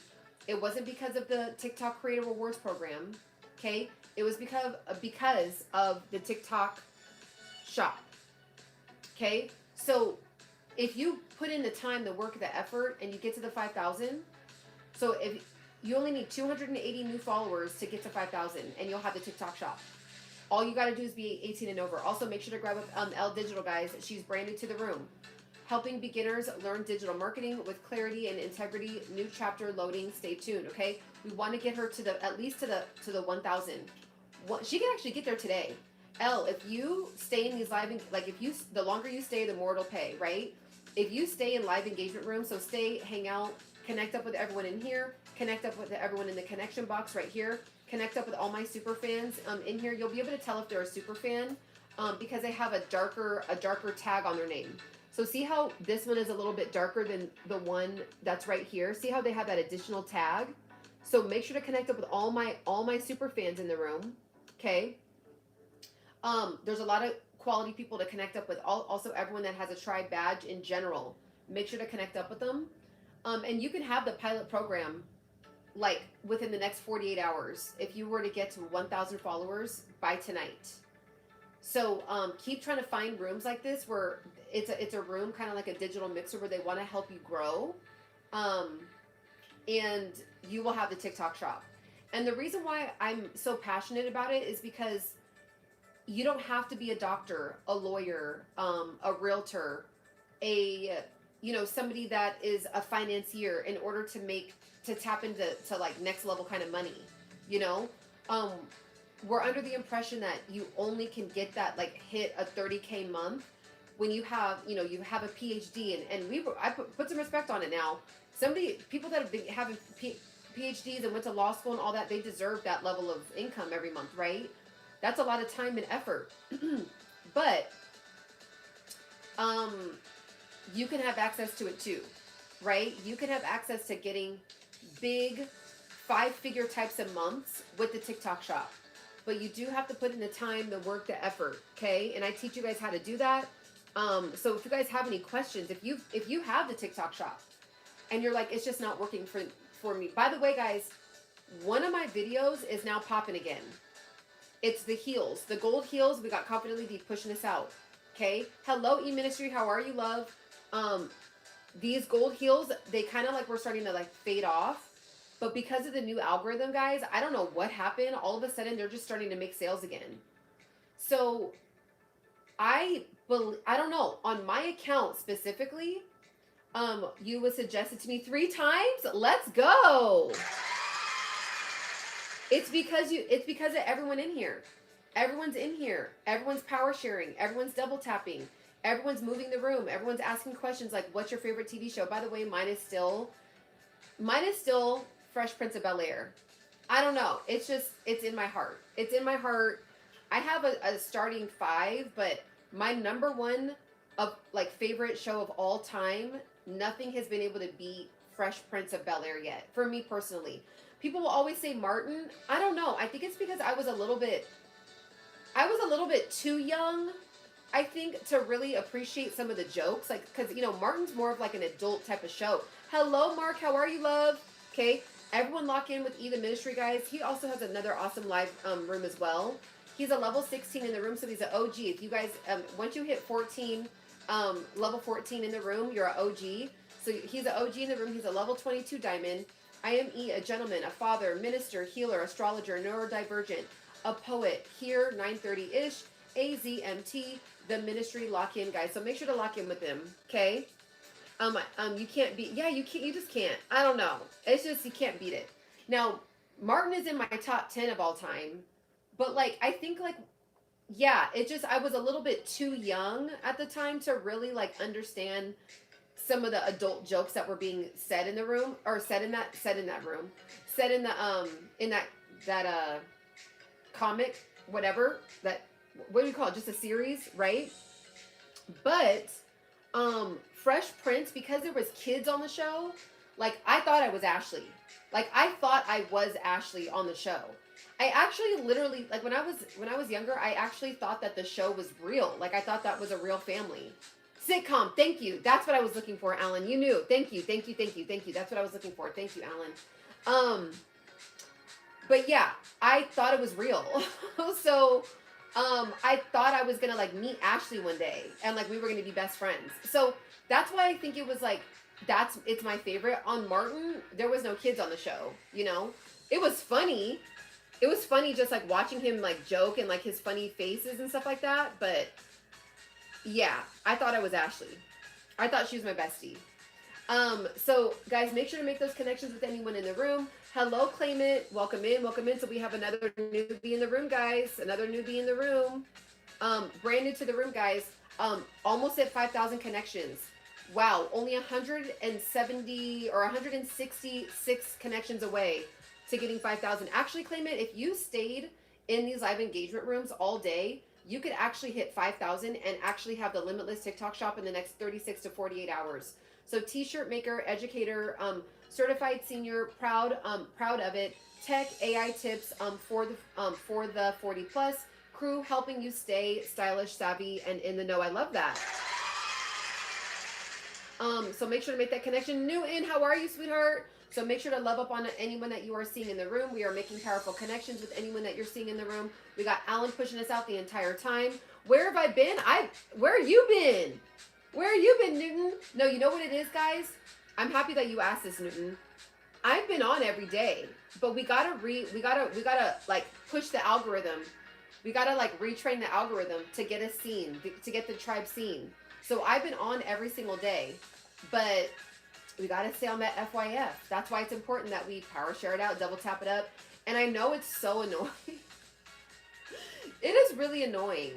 It wasn't because of the TikTok Creator Rewards program. Okay? It was because of the TikTok shop. Okay? So if you put in the time, the work, the effort, and you get to the 5,000, so You only need 280 new followers to get to 5,000, and you'll have the TikTok shop. All you got to do is be 18 and over. Also, make sure to grab L Digital, guys. She's brand new to the room. Helping beginners learn digital marketing with clarity and integrity. New chapter loading. Stay tuned, okay? We want to get her to the, at least to the 1,000. She can actually get there today. L, if you stay in these live, like if you, the longer you stay, the more it'll pay, right? If you stay in live engagement rooms, so stay, hang out, connect up with everyone in here, connect up with everyone in the connection box right here, connect up with all my super fans in here. You'll be able to tell if they're a super fan because they have a darker tag on their name. So see how this one is a little bit darker than the one that's right here? See how they have that additional tag? So make sure to connect up with all my super fans in the room, okay? There's a lot of quality people to connect up with. Also everyone that has a tribe badge in general. Make sure to connect up with them. And you can have the pilot program like within the next 48 hours if you were to get to 1,000 followers by tonight. So keep trying to find rooms like this where it's a room kind of like a digital mixer where they want to help you grow. And you will have the TikTok shop. And the reason why I'm so passionate about it is because you don't have to be a doctor, a lawyer, a realtor, somebody that is a financier in order to tap into like next level kind of money, we're under the impression that you only can get that, like hit a 30K month when you have, you have a PhD and I put some respect on it now. People that have been having PhDs and went to law school and all that, they deserve that level of income every month, right? That's a lot of time and effort. But you can have access to it too, right? You can have access to getting big 5-figure types of months with the TikTok shop. But you do have to put in the time, the work, the effort, okay? And I teach you guys how to do that. So if you guys have any questions, if you have the TikTok shop and you're like, it's just not working for me. By the way, guys, one of my videos is now popping again. It's the heels, the gold heels. We got Confidently Deep pushing us out. Okay. Hello, E-Ministry. How are you, love? These gold heels, they kind of like were starting to like fade off. But because of the new algorithm, guys, I don't know what happened. All of a sudden, they're just starting to make sales again. So I don't know. On my account specifically, you would suggest it to me 3 times. Let's go. It's because of everyone in here. Everyone's in here. Everyone's power sharing. Everyone's double tapping. Everyone's moving the room. Everyone's asking questions like, what's your favorite TV show? By the way, mine is still Fresh Prince of Bel-Air. I don't know. It's in my heart. It's in my heart. I have a starting 5, but my number 1 of like favorite show of all time, nothing has been able to beat Fresh Prince of Bel-Air yet, for me personally. People will always say Martin. I don't know. I think it's because I was a little bit too young, I think, to really appreciate some of the jokes. Like, because, Martin's more of like an adult type of show. Hello, Mark. How are you, love? Okay. Everyone lock in with E the Ministry, guys. He also has another awesome live room as well. He's a level 16 in the room, so he's an OG. If you guys, once you hit 14, level 14 in the room, you're an OG. So he's an OG in the room. He's a level 22 diamond. I am E, a gentleman, a father, minister, healer, astrologer, neurodivergent, a poet, here, 9:30-ish, AZMT, the ministry, lock in, guys. So make sure to lock in with them, okay? You can't beat, you just can't. I don't know. It's just, you can't beat it. Now, Martin is in my top 10 of all time, but like, I think like, yeah, I was a little bit too young at the time to really like understand some of the adult jokes that were being said in the room, or said in that comic, whatever, what do you call it? Just a series, right? But, Fresh Prince, because there was kids on the show, like, I thought I was Ashley. Like, I thought I was Ashley on the show. I actually literally, like, when I was younger, I actually thought that the show was real. Like, I thought that was a real family. Sitcom, thank you. That's what I was looking for, Alan. You knew. Thank you. That's what I was looking for. Thank you, Alan. But yeah, I thought it was real. So, I thought I was gonna like meet Ashley one day and like we were gonna be best friends. So that's why I think it was like, it's my favorite. On Martin, there was no kids on the show, you know? It was funny. It was funny just like watching him like joke and like his funny faces and stuff like that. But yeah, I thought I was Ashley. I thought she was my bestie. So guys, make sure to make those connections with anyone in the room. Hello, Claimant. Welcome in, welcome in. So we have another newbie in the room, guys. Another newbie in the room. Brand new to the room, guys. Almost at 5,000 connections. Wow, only 170 or 166 connections away to getting 5,000. Actually, Claimant, if you stayed in these live engagement rooms all day, you could actually hit 5,000 and actually have the limitless TikTok shop in the next 36 to 48 hours. So t-shirt maker, educator, certified senior, proud of it. Tech, AI tips for the 40 plus crew, helping you stay stylish, savvy, and in the know. I love that. So make sure to make that connection. Newton, how are you, sweetheart? So make sure to love up on anyone that you are seeing in the room. We are making powerful connections with anyone that you're seeing in the room. We got Alan pushing us out the entire time. Where have I been? Where you been? Where you been, Newton? No, you know what it is, guys? I'm happy that you asked this, Newton. I've been on every day, but we gotta like push the algorithm. We gotta like retrain the algorithm to get us seen, to get the tribe seen. So I've been on every single day, but we gotta stay on that FYF. That's why it's important that we power share it out, double tap it up. And I know it's so annoying. It is really annoying.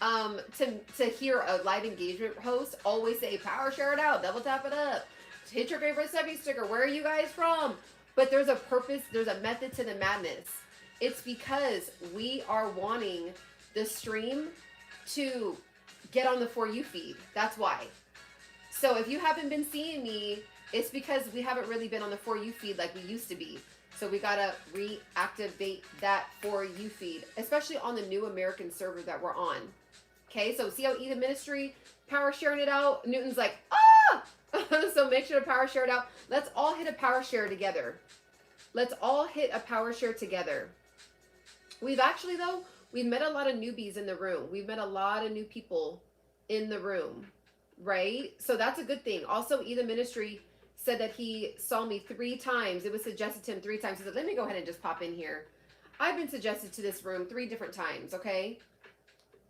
To hear a live engagement host always say, power share it out, double tap it up, hit your favorite Sevi sticker, where are you guys from? But there's a purpose, there's a method to the madness. It's because we are wanting the stream to get on the For You feed. That's why. So if you haven't been seeing me, it's because we haven't really been on the For You feed like we used to be. So we gotta reactivate that For You feed, especially on the new American server that we're on. Okay, so see how the ministry power sharing it out? Newton's like, ah! So make sure to power share it out. Let's all hit a power share together. Let's all hit a power share together. We've actually, though, we've met a lot of newbies in the room. We've met a lot of new people in the room, right? So that's a good thing. Also, the ministry said that he saw me 3 times. It was suggested to him 3 times. He said, let me go ahead and just pop in here. I've been suggested to this room 3 different times, okay?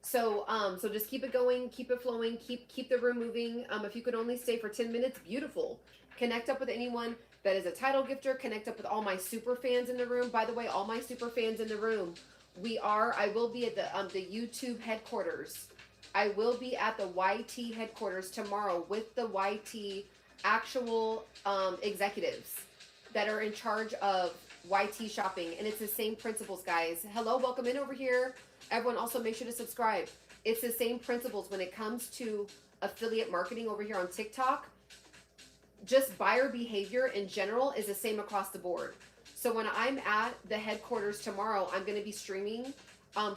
So so just keep it going, keep it flowing, keep the room moving. If you could only stay for 10 minutes, beautiful. Connect up with anyone that is a title gifter. Connect up with all my super fans in the room. By the way, all my super fans in the room, I will be at the YouTube headquarters. I will be at the YT headquarters tomorrow with the YT actual executives that are in charge of YT shopping. And it's the same principles, guys. Hello, welcome in over here. Everyone, also make sure to subscribe. It's the same principles when it comes to affiliate marketing over here on TikTok. Just buyer behavior in general is the same across the board. So when I'm at the headquarters tomorrow, I'm going to be streaming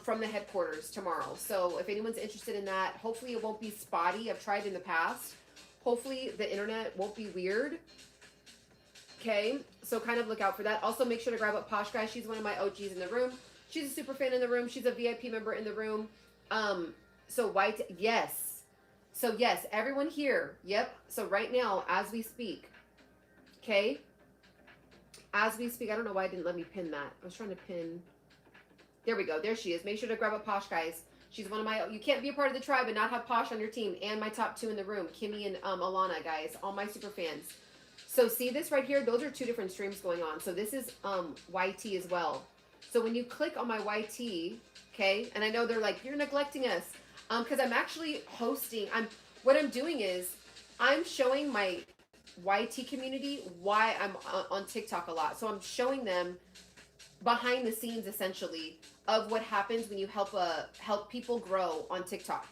from the headquarters tomorrow. So if anyone's interested in that, hopefully it won't be spotty. I've tried in the past. Hopefully the internet won't be weird. Okay, so kind of look out for that. Also make sure to grab up Posh Guy. She's one of my OGs in the room. She's a super fan in the room. She's a VIP member in the room. So white, yes. So yes, everyone here. Yep. So right now, as we speak, okay, as we speak, I don't know why it didn't let me pin that. I was trying to pin. There we go. There she is. Make sure to grab up Posh, guys. She's one of my, you can't be a part of the tribe and not have Posh on your team. And my top 2 in the room, Kimmy and Alana, guys. All my super fans. So see this right here? Those are 2 different streams going on. So this is YT as well. So when you click on my YT, okay, and I know they're like, you're neglecting us, because I'm actually hosting, what I'm doing is, I'm showing my YT community why I'm on TikTok a lot. So I'm showing them behind the scenes, essentially, of what happens when you help people grow on TikTok,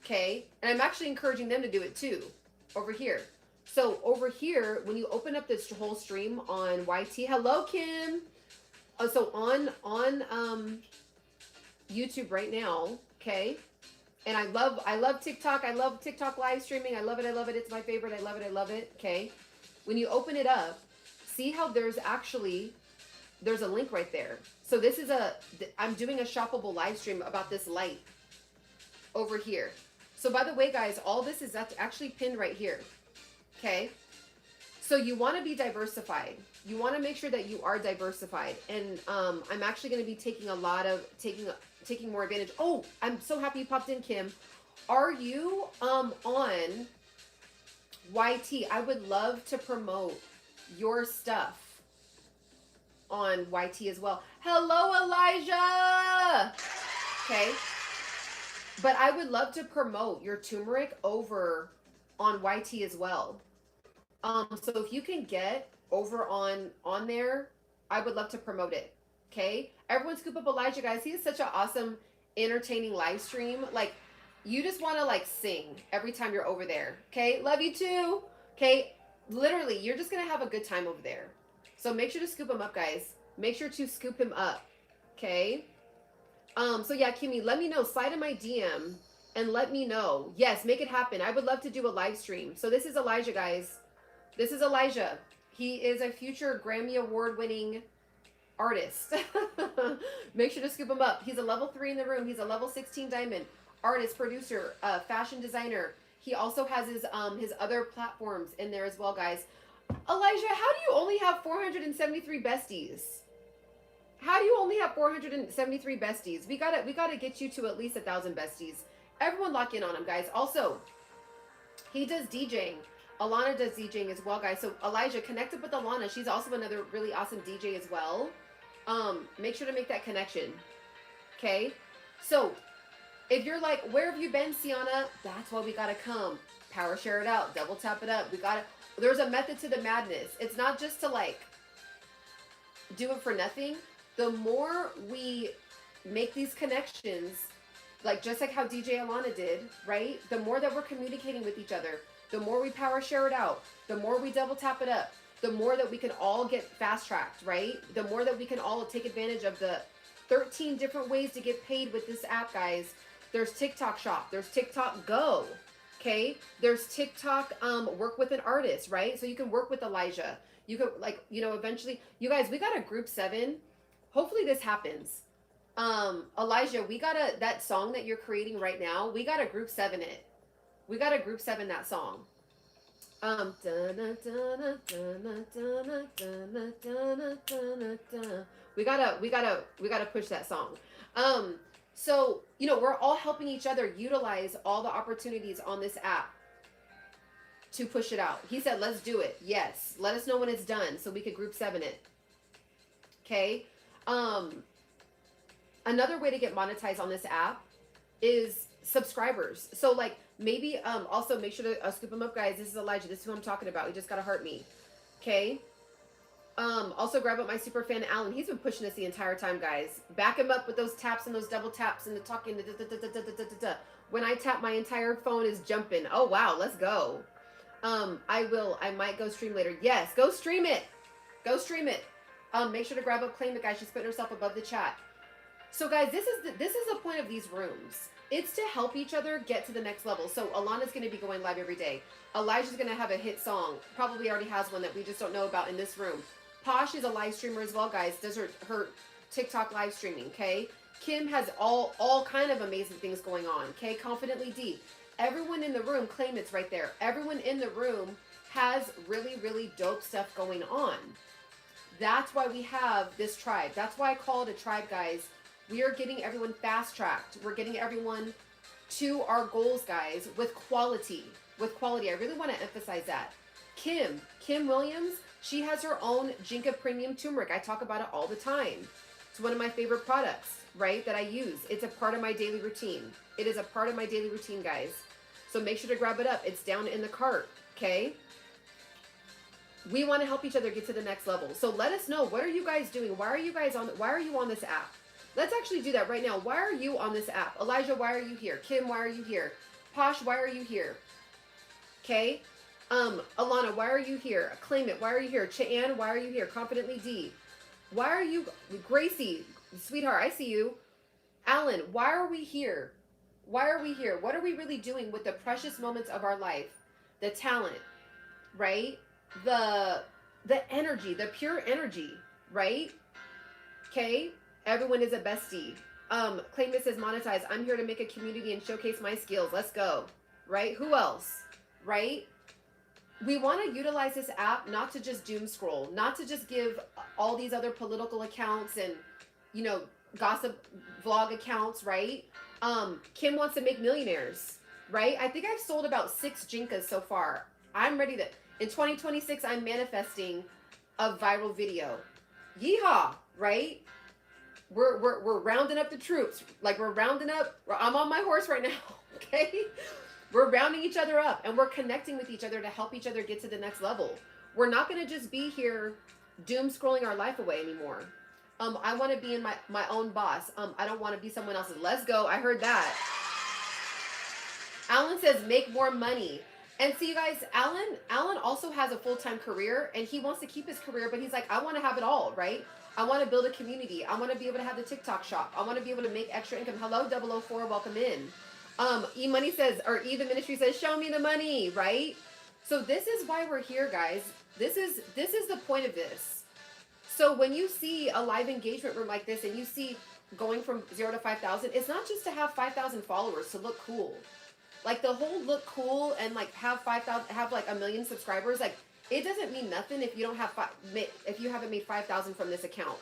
okay? And I'm actually encouraging them to do it too, over here. So over here, when you open up this whole stream on YT, hello, Kim. So on YouTube right now, okay? And I love TikTok. I love TikTok live streaming. I love it. I love it. It's my favorite. I love it. I love it. Okay. When you open it up, see how there's a link right there. So this is I'm doing a shoppable live stream about this light over here. So by the way, guys, all this is actually pinned right here. Okay. So you want to be diversified. You want to make sure that you are diversified. And I'm actually going to be taking a lot of, taking more advantage. Oh, I'm so happy you popped in, Kim. Are you on YT? I would love to promote your stuff on YT as well. Hello, Elijah. Okay. But I would love to promote your turmeric over on YT as well. So if you can get over on there, I would love to promote it. Okay. Everyone scoop up Elijah, guys. He is such an awesome, entertaining live stream. Like, you just want to like sing every time you're over there. Okay. Love you too. Okay. Literally, you're just going to have a good time over there. So make sure to scoop him up, guys. Make sure to scoop him up. Okay. So yeah, Kimmy, let me know. Slide in my DM and let me know. Yes, make it happen. I would love to do a live stream. So this is Elijah, guys. This is Elijah. He is a future Grammy Award winning artist. Make sure to scoop him up. He's a level 3 in the room. He's a level 16 diamond artist, producer, fashion designer. He also has his other platforms in there as well, guys. Elijah, how do you only have 473 besties? How do you only have 473 besties? We gotta get you to at least 1,000 besties. Everyone lock in on him, guys. Also, he does DJing. Alana does DJing as well, guys. So Elijah, connect up with Alana. She's also another really awesome DJ as well. Make sure to make that connection. Okay. So if you're like, where have you been, Ciana? That's why we gotta come. Power share it out. Double tap it up. There's a method to the madness. It's not just to like do it for nothing. The more we make these connections, like just like how DJ Alana did, right? The more that we're communicating with each other, the more we power share it out, the more we double tap it up, the more that we can all get fast tracked, right? The more that we can all take advantage of the 13 different ways to get paid with this app, guys. There's TikTok Shop, there's TikTok Go, okay? There's TikTok work with an artist, right? So you can work with Elijah. You could like, you know, eventually, you guys, we got a group 7. Hopefully this happens. Elijah, that song that you're creating right now, we got a group 7 it. We got to group 7 that song. We gotta push that song. So, you know, we're all helping each other utilize all the opportunities on this app to push it out. He said, let's do it. Yes. Let us know when it's done so we could group 7 it. Okay. Another way to get monetized on this app is subscribers. So like, maybe also make sure to scoop them up, guys. This is Elijah. This is who I'm talking about. He just got to heart me. Okay. Also grab up my super fan Alan. He's been pushing this the entire time, guys. Back him up with those taps and those double taps and the talking. When I tap, my entire phone is jumping. Oh wow, let's go. I might go stream later. Yes, go stream it. Go stream it. Make sure to grab up Claim It, guys. She's putting herself above the chat. So guys, this is the point of these rooms. It's to help each other get to the next level. So Alana's going to be going live every day. Elijah's going to have a hit song. Probably already has one that we just don't know about in this room. Posh is a live streamer as well, guys. Does her TikTok live streaming, okay? Kim has all kind of amazing things going on, okay? Confidently D. Everyone in the room, Claim It's right there. Everyone in the room has really, really dope stuff going on. That's why we have this tribe. That's why I call it a tribe, guys. We are getting everyone fast-tracked. We're getting everyone to our goals, guys, with quality. With quality. I really want to emphasize that. Kim Williams, she has her own Jinka Premium Turmeric. I talk about it all the time. It's one of my favorite products, right, that I use. It's a part of my daily routine. It is a part of my daily routine, guys. So make sure to grab it up. It's down in the cart, okay? We want to help each other get to the next level. So let us know, what are you guys doing? Why are you on this app? Let's actually do that right now. Why are you on this app? Elijah, why are you here? Kim, why are you here? Posh, why are you here? Okay. Alana, why are you here? Claim It, why are you here? Cheyenne, why are you here? Confidently D. Why are you, Gracie, sweetheart, I see you. Alan, why are we here? Why are we here? What are we really doing with the precious moments of our life? The talent, right? The energy, the pure energy, right? Okay. Everyone is a bestie. Claim It says monetize. I'm here to make a community and showcase my skills. Let's go. Right? Who else? Right? we want to utilize this app not to just doom scroll, not to just give all these other political accounts and, you know, gossip vlog accounts, right? Kim wants to make millionaires, right? I think I've sold about 6 Jinkas so far. I'm ready to, in 2026, I'm manifesting a viral video. Yeehaw, right? We're rounding up the troops. Like we're rounding up, I'm on my horse right now, okay? We're rounding each other up and we're connecting with each other to help each other get to the next level. We're not going to just be here doom scrolling our life away anymore. I want to be in my own boss. I don't want to be someone else's. Let's go. I heard that. Alan says make more money. And see, you guys, Alan also has a full-time career and he wants to keep his career, but he's like, I want to have it all, right? I want to build a community. I want to be able to have the TikTok shop. I want to be able to make extra income. Hello, 004, welcome in. E-Money says, or E the Ministry says, show me the money, right? So this is why we're here, guys. This is the point of this. So when you see a live engagement room like this and you see going from 0 to 5,000, it's not just to have 5,000 followers to look cool. Like the whole look cool and like have 5,000, have like 1 million subscribers, like it doesn't mean nothing if you don't have if you haven't made 5,000 from this account.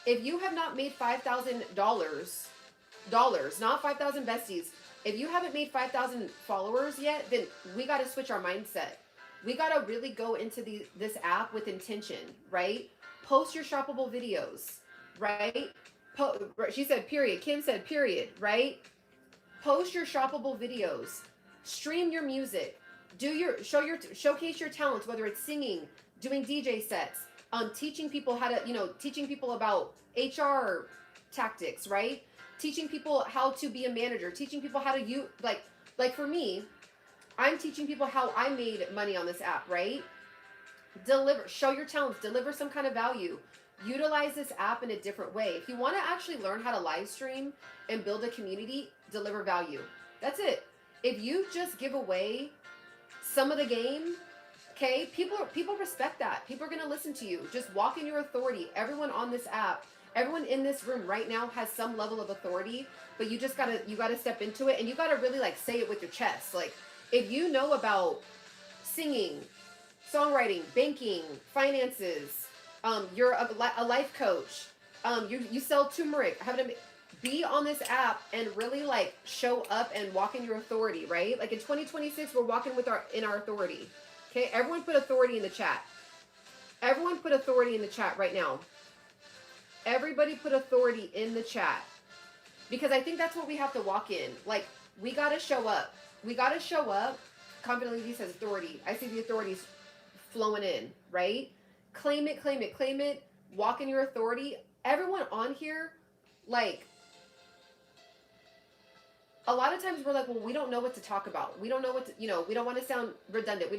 If you have not made $5,000, not 5,000 besties. If you haven't made 5,000 followers yet, then we got to switch our mindset. We got to really go into this app with intention, right? Post your shoppable videos, right? She said period. Kim said period, right? Post your shoppable videos. Stream your music. Showcase your talents, whether it's singing, doing DJ sets, teaching people how to, teaching people about HR tactics, right? Teaching people how to be a manager, teaching people how to like for me, I'm teaching people how I made money on this app, right? Show your talents, deliver some kind of value. Utilize this app in a different way. If you want to actually learn how to live stream and build a community, deliver value. That's it. If you just give away some of the game, okay, people respect that. People are going to listen to you. Just walk in your authority. Everyone on this app, everyone in this room right now has some level of authority, but you gotta step into it and you gotta really like say it with your chest. Like if you know about singing, songwriting, banking, finances, you're a life coach, you sell turmeric, be on this app and really like show up and walk in your authority, right? Like in 2026, we're walking in our authority. Okay, everyone put authority in the chat. Everyone put authority in the chat right now. Everybody put authority in the chat. Because I think that's what we have to walk in. Like, we got to show up. We got to show up. Confidently says authority. I see the authorities flowing in, right? Claim it, claim it, claim it. Walk in your authority. Everyone on here, like, a lot of times we're like, well, we don't know what to talk about. We don't know what to, we don't want to sound redundant.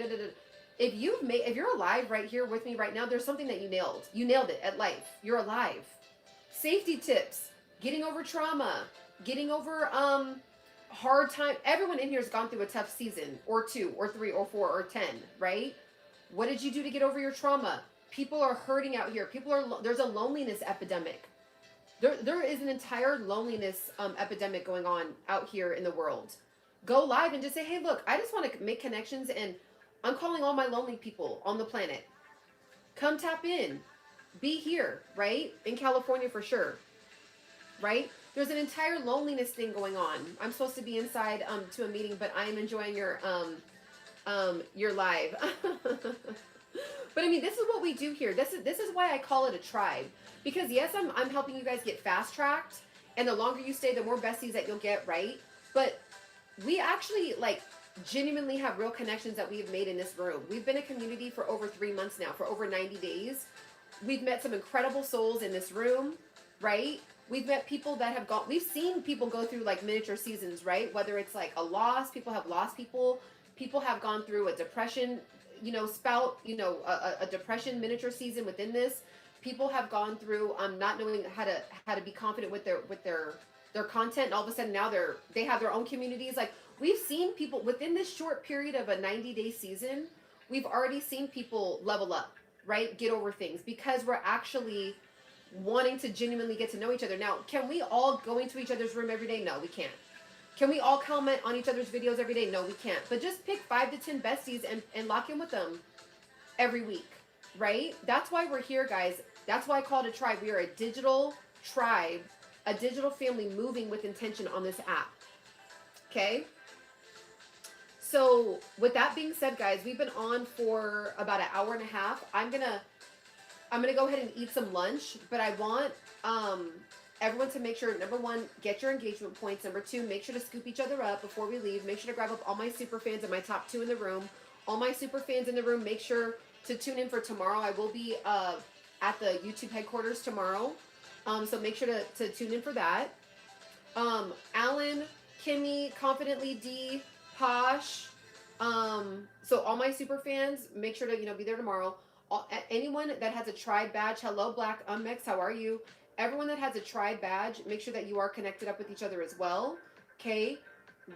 If you're alive right here with me right now, there's something that you nailed. You nailed it at life. You're alive. Safety tips, getting over trauma, getting over hard time. Everyone in here has gone through a tough season or 2 or 3 or 4 or 10, right? What did you do to get over your trauma? People are hurting out here. There's a loneliness epidemic. There is an entire loneliness epidemic going on out here in the world. Go live and just say, hey, look, I just want to make connections and I'm calling all my lonely people on the planet. Come tap in. Be here, right? In California for sure, right? There's an entire loneliness thing going on. I'm supposed to be inside to a meeting, but I am enjoying your live. But I mean, this is what we do here. This is why I call it a tribe. Because yes, I'm helping you guys get fast-tracked, and the longer you stay, the more besties that you'll get, right? But we actually like genuinely have real connections that we've made in this room. We've been a community for over 3 months now, for over 90 days. We've met some incredible souls in this room, right? We've met people that we've seen people go through like miniature seasons, right? Whether it's like a loss, people have lost people have gone through a depression, a depression miniature season within this. People have gone through not knowing how to be confident with their content, and all of a sudden now they have their own communities. Like we've seen people within this short period of a 90-day season, we've already seen people level up, right? Get over things because we're actually wanting to genuinely get to know each other. Now, can we all go into each other's room every day? No, we can't. Can we all comment on each other's videos every day? No, we can't. But just pick 5 to 10 besties and lock in with them every week, right? That's why we're here, guys. That's why I call it a tribe. We are a digital tribe, a digital family moving with intention on this app. Okay? So with that being said, guys, we've been on for about an hour and a half. I'm gonna go ahead and eat some lunch, but I want everyone to make sure, number 1, get your engagement points. Number 2, make sure to scoop each other up before we leave. Make sure to grab up all my super fans and my top 2 in the room. All my super fans in the room, make sure to tune in for tomorrow. I will be at the YouTube headquarters tomorrow. So make sure to tune in for that. Alan, Kimmy, Confidently D, Posh. So all my super fans, make sure to, be there tomorrow. Anyone that has a tribe badge, hello Black Unmix, how are you? Everyone that has a tribe badge, make sure that you are connected up with each other as well. Okay?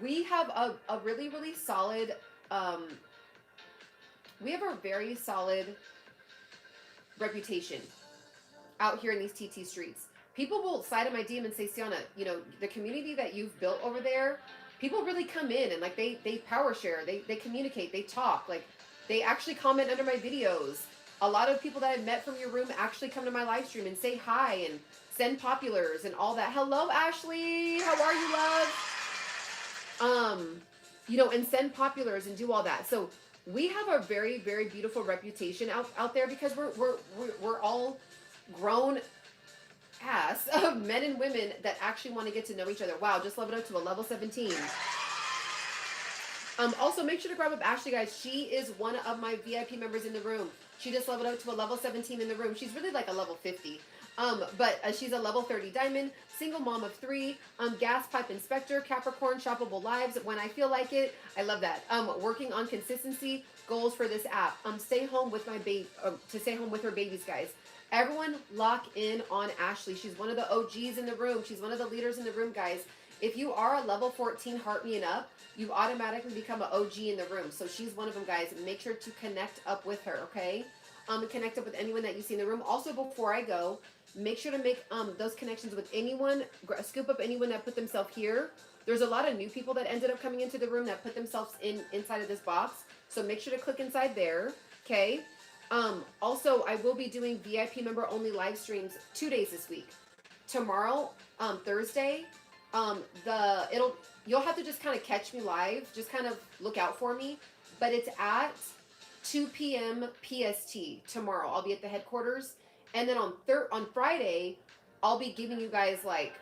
We have a really, really solid, we have a very solid reputation out here in these TT streets. People will slide in my DM and say, Ciana, the community that you've built over there, people really come in and like they power share, they communicate, they talk, like they actually comment under my videos. A lot of people that I've met from your room actually come to my live stream and say hi and send populars and all that. Hello, Ashley. How are you, love? And send populars and do all that. So we have a very, very beautiful reputation out there because we're all grown ass of men and women that actually want to get to know each other. Wow, just leveled up to a level 17. Also, make sure to grab up Ashley, guys. She is one of my VIP members in the room. She just leveled up to a level 17 in the room. She's really like a level 50. But she's a level 30 diamond, single mom of 3, gas pipe inspector, Capricorn, shoppable lives when I feel like it. I love that. Working on consistency goals for this app. Stay home with my baby, to stay home with her babies, guys. Everyone lock in on Ashley. She's one of the OGs in the room. She's one of the leaders in the room, guys. If you are a level 14 heart me and up, you automatically become an OG in the room. So she's one of them, guys. Make sure to connect up with her, okay? Connect up with anyone that you see in the room. Also, before I go, make sure to make those connections with anyone. Scoop up anyone that put themselves here. There's a lot of new people that ended up coming into the room that put themselves inside of this box. So make sure to click inside there, okay? Also, I will be doing VIP member only live streams 2 days this week. Tomorrow, Thursday, you'll have to just kind of catch me live. Just kind of look out for me. But it's at 2 p.m. PST tomorrow. I'll be at the headquarters. And then on Friday, I'll be giving you guys like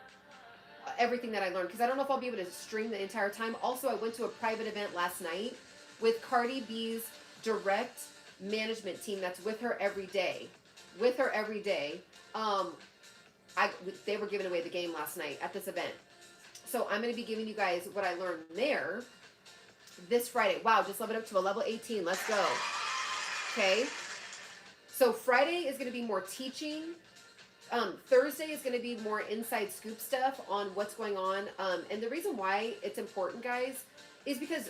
everything that I learned. Because I don't know if I'll be able to stream the entire time. Also, I went to a private event last night with Cardi B's direct management team that's with her every day. With her every day. They were giving away the game last night at this event. So I'm going to be giving you guys what I learned there this Friday. Wow, just leveled up to a level 18. Let's go. Okay. So Friday is going to be more teaching. Thursday is going to be more inside scoop stuff on what's going on. And the reason why it's important, guys, is because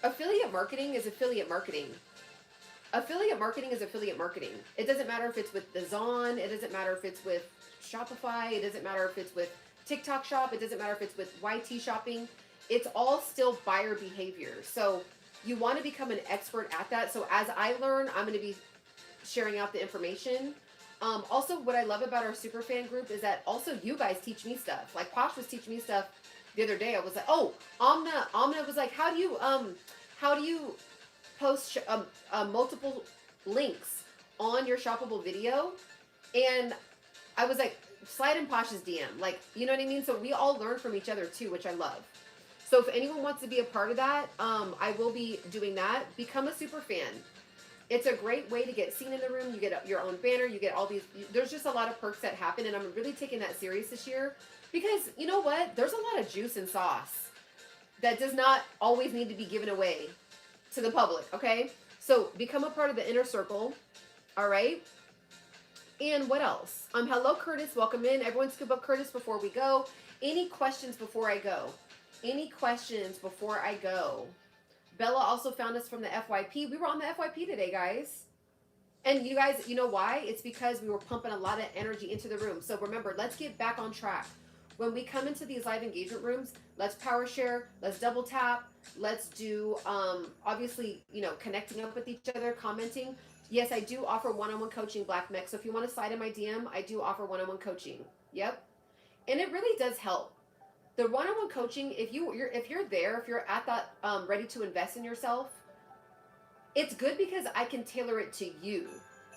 affiliate marketing is affiliate marketing. Affiliate marketing is affiliate marketing. It doesn't matter if it's with the Zon. It doesn't matter if it's with Shopify. It doesn't matter if it's with TikTok shop. It doesn't matter if it's with YT shopping. It's all still buyer behavior. So you want to become an expert at that. So as I learn, I'm going to be sharing out the information. Also, what I love about our super fan group is that also you guys teach me stuff. Like Posh was teaching me stuff the other day. I was like, oh, Amna was like, how do you post multiple links on your shoppable video? And I was like, slide in Posh's DM. Like, you know what I mean? So we all learn from each other too, which I love. So if anyone wants to be a part of that, I will be doing that. Become a super fan. It's a great way to get seen in the room. You get your own banner. You get all these. There's just a lot of perks that happen, and I'm really taking that serious this year because you know what? There's a lot of juice and sauce that does not always need to be given away to the public, okay? So become a part of the inner circle, all right? And what else? Hello, Curtis. Welcome in. Everyone scoop up Curtis before we go. Any questions before I go? Any questions before I go? Bella also found us from the FYP. We were on the FYP today, guys. And you guys, you know why? It's because we were pumping a lot of energy into the room. So remember, let's get back on track. when we come into these live engagement rooms, let's power share, let's double tap, let's do, obviously, you know, connecting up with each other, commenting. Yes, I do offer one-on-one coaching, Black Mech. So if you want to slide in my DM, I do offer one-on-one coaching. Yep. And it really does help. The one-on-one coaching, if you're there, if you're at that, ready to invest in yourself, it's good because I can tailor it to you.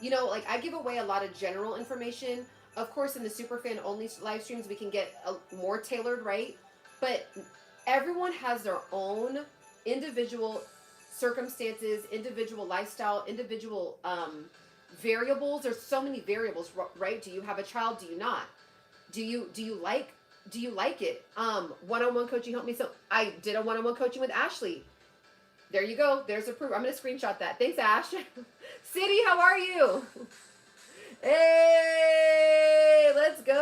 You know, like I give away a lot of general information. Of course, in the superfan only live streams, we can get more tailored, right? But everyone has their own individual circumstances, individual lifestyle, individual variables. There's so many variables, right? Do you have a child? Do you not? Do you like it? One-on-one coaching helped me. So I did a one-on-one coaching with Ashley. There you go. There's a proof. I'm going to screenshot that. Thanks, Ash. City, how are you? Hey, let's go.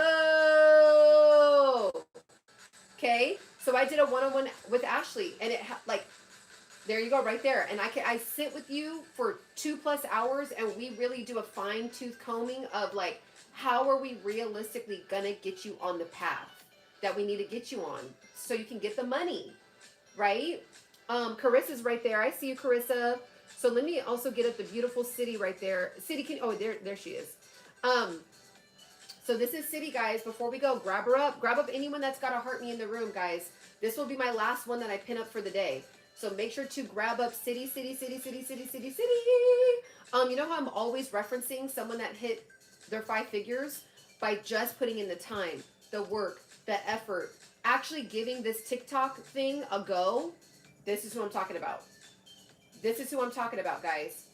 Okay. So I did a one-on-one with Ashley, and it like, there you go, right there. And I sit with you for 2+ hours, and we really do a fine-tooth combing of like, how are we realistically going to get you on the path that we need to get you on so you can get the money, right? Carissa's right there. I see you, Carissa. So let me also get up the beautiful City right there. City, there she is. So this is City, guys. Before we go, grab her up. Grab up anyone that's got a heart me in the room, guys. This will be my last one that I pin up for the day. So make sure to grab up City, City, City, City, City, City, City. You know how I'm always referencing someone that hit their 5 figures by just putting in the time, the work, the effort, actually giving this TikTok thing a go. This is who I'm talking about. This is who I'm talking about, guys.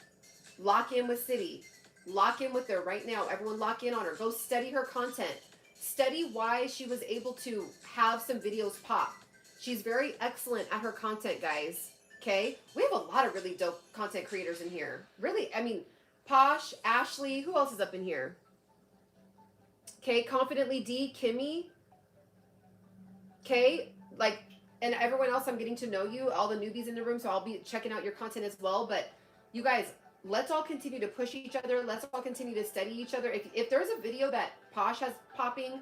Lock in with City. Lock in with her right now. Everyone lock in on her. Go study her content. Study why she was able to have some videos pop. She's very excellent at her content, guys. Okay? We have a lot of really dope content creators in here. Really, I mean, Posh, Ashley, who else is up in here? Okay, Confidently D, Kimmy. Okay, like, and everyone else, I'm getting to know you, all the newbies in the room, so I'll be checking out your content as well. But you guys, let's all continue to push each other. Let's all continue to study each other. If there's a video that Posh has popping,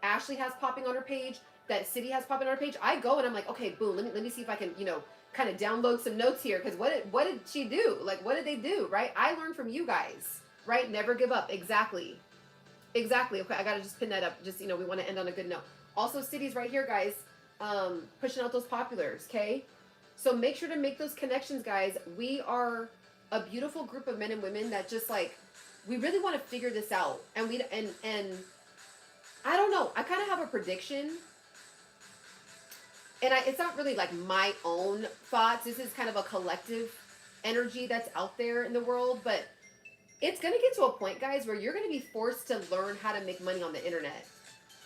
Ashley has popping on her page, that City has popping on her page, I go and I'm like, okay, boom, let me see if I can, you know, kind of download some notes here. Because what did she do? Like, what did they do, right? I learned from you guys, right? Never give up. Exactly. Okay, I got to just pin that up. Just, you know, we want to end on a good note. Also, City's right here, guys. Pushing out those populars, okay? So make sure to make those connections, guys. We are a beautiful group of men and women that just like, we really want to figure this out. And I don't know, I kind of have a prediction. And it's not really like my own thoughts. This is kind of a collective energy that's out there in the world, but it's going to get to a point, guys, where you're going to be forced to learn how to make money on the internet.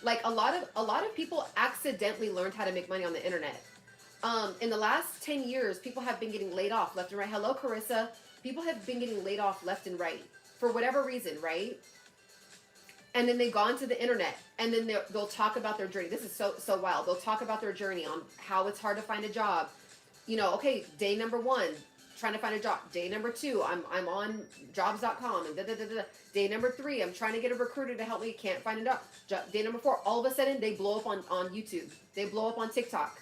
Like a lot of people accidentally learned how to make money on the internet. In the last 10 years, people have been getting laid off left and right. Hello, Carissa. People have been getting laid off left and right for whatever reason, right? And then they've gone to the internet, and then they'll talk about their journey. This is so wild. They'll talk about their journey on how it's hard to find a job. You know, okay, day number 1, trying to find a job. Day number 2, I'm on jobs.com and Day number 3, I'm trying to get a recruiter to help me, can't find a job. Day number 4, all of a sudden they blow up on YouTube. They blow up on TikTok.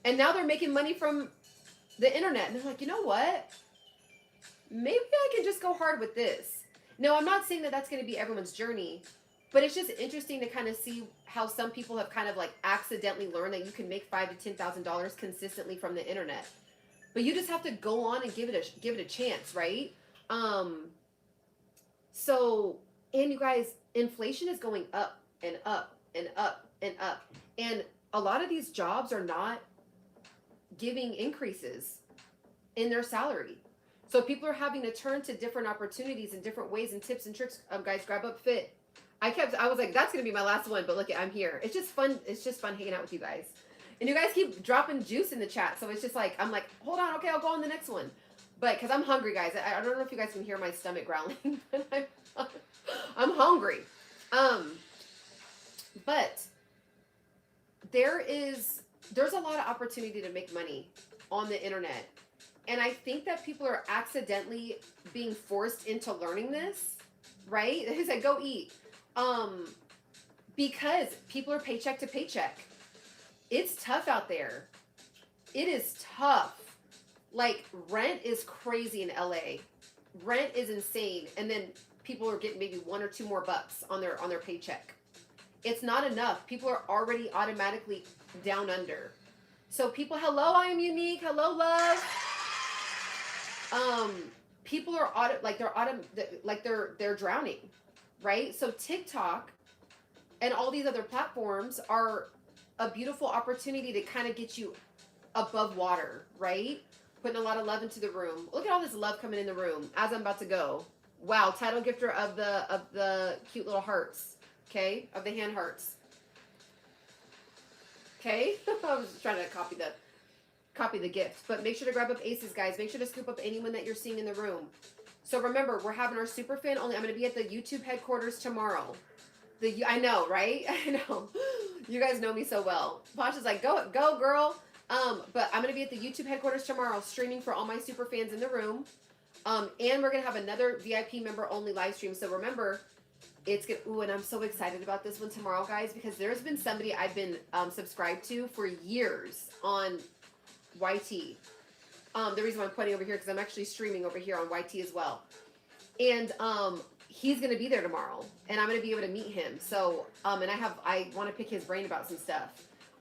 And now they're making money from the internet. And they're like, you know what? Maybe I can just go hard with this. No, I'm not saying that that's going to be everyone's journey, but it's just interesting to kind of see how some people have kind of like accidentally learned that you can make $5,000 to $10,000 consistently from the internet. But you just have to go on and give it a chance, right? So, and you guys, inflation is going up and up and up and up. And a lot of these jobs are not giving increases in their salary. So people are having to turn to different opportunities and different ways and tips and tricks. Guys, grab up fit. I was like, that's going to be my last one, but look, I'm here. It's just fun. It's just fun hanging out with you guys. And you guys keep dropping juice in the chat. So it's just like, I'm like, hold on. Okay, I'll go on the next one. But because I'm hungry, guys. I don't know if you guys can hear my stomach growling, but I'm hungry. But there's a lot of opportunity to make money on the internet. And I think that people are accidentally being forced into learning this, right? They said, go eat. Because people are paycheck to paycheck. It's tough out there. It is tough. Like, rent is crazy in LA. Rent is insane. And then people are getting maybe $1 or $2 more on their paycheck. It's not enough. People are already automatically down under. So people, hello, I am unique. Hello, love. People are they're drowning, right? So TikTok and all these other platforms are a beautiful opportunity to kind of get you above water, right? Putting a lot of love into the room. Look at all this love coming in the room as I'm about to go. Wow, title gifter of the cute little hearts. Okay, of the hand hearts. Okay, I was just trying to copy the gift, but make sure to grab up aces, guys. Make sure to scoop up anyone that you're seeing in the room. So remember, we're having our super fan only. I'm going to be at the YouTube headquarters tomorrow. I know, right? I know. You guys know me so well. Pasha's like, go girl. But I'm going to be at the YouTube headquarters tomorrow, streaming for all my super fans in the room. And we're going to have another VIP member only live stream. So remember, it's good. Ooh, and I'm so excited about this one tomorrow, guys, because there's been somebody I've been subscribed to for years on YT. The reason why I'm pointing over here, because I'm actually streaming over here on YT as well. And he's going to be there tomorrow, and I'm going to be able to meet him. So, and I want to pick his brain about some stuff.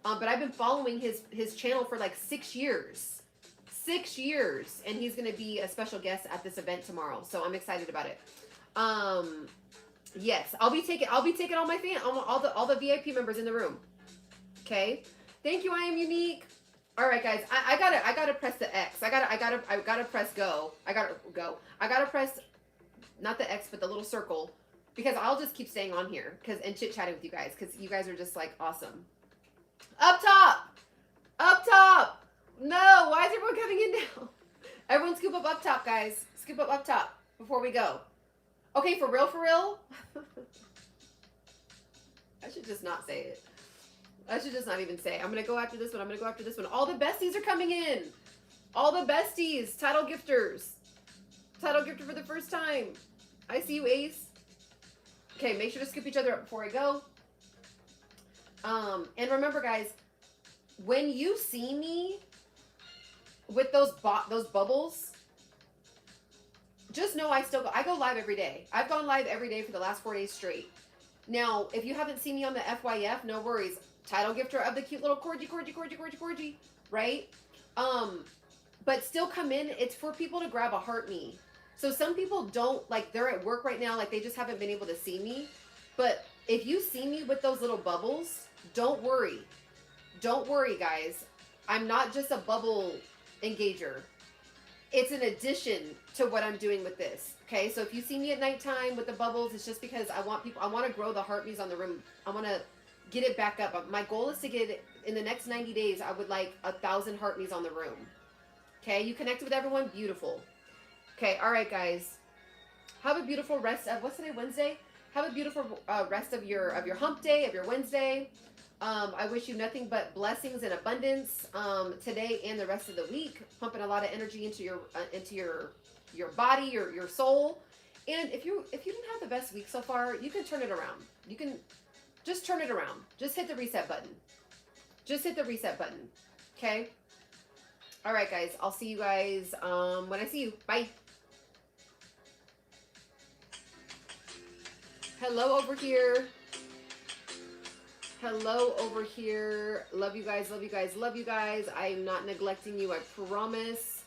But I've been following his channel for like 6 years. 6 years, and he's going to be a special guest at this event tomorrow. So I'm excited about it. Yes, I'll be taking all my all the VIP members in the room. Okay. Thank you. I am unique. All right, guys. I gotta press the X. I gotta press go. I gotta press not the X, but the little circle, because I'll just keep staying on here and chit chatting with you guys, because you guys are just like awesome. Up top. No, why is everyone coming in now? Everyone scoop up top, guys. Scoop up top before we go. Okay, for real? I should just not say it. I should just not even say it. I'm going to go after this one. All the besties are coming in. All the besties. Title gifters. Title gifter for the first time. I see you, Ace. Okay, make sure to scoop each other up before I go. And remember, guys, when you see me with those bubbles, just know I go live every day. I've gone live every day for the last 4 days straight. Now, if you haven't seen me on the FYF, no worries. Title gifter of the cute little corgi, right? But still come in. It's for people to grab a heart me. So some people don't, like, they're at work right now, like they just haven't been able to see me. But if you see me with those little bubbles, don't worry. Don't worry, guys. I'm not just a bubble engager. It's an addition to what I'm doing with this. Okay, so if you see me at nighttime with the bubbles, it's just because I want to grow the heart me's on the room. I want to get it back up. My goal is to get it in the next 90 days. I would like 1,000 heart me's on the room. Okay, you connected with everyone? Beautiful. Okay, all right, guys. Have a beautiful rest of, what's today, Wednesday? Have a beautiful rest of your hump day, of your Wednesday. I wish you nothing but blessings and abundance today and the rest of the week. Pumping a lot of energy into your body, your soul. And if you didn't have the best week so far, you can turn it around. You can just turn it around. Just hit the reset button. Just hit the reset button. Okay? All right, guys. I'll see you guys when I see you. Bye. Hello over here. Hello over here. Love you guys, love you guys, love you guys. I am not neglecting you, I promise.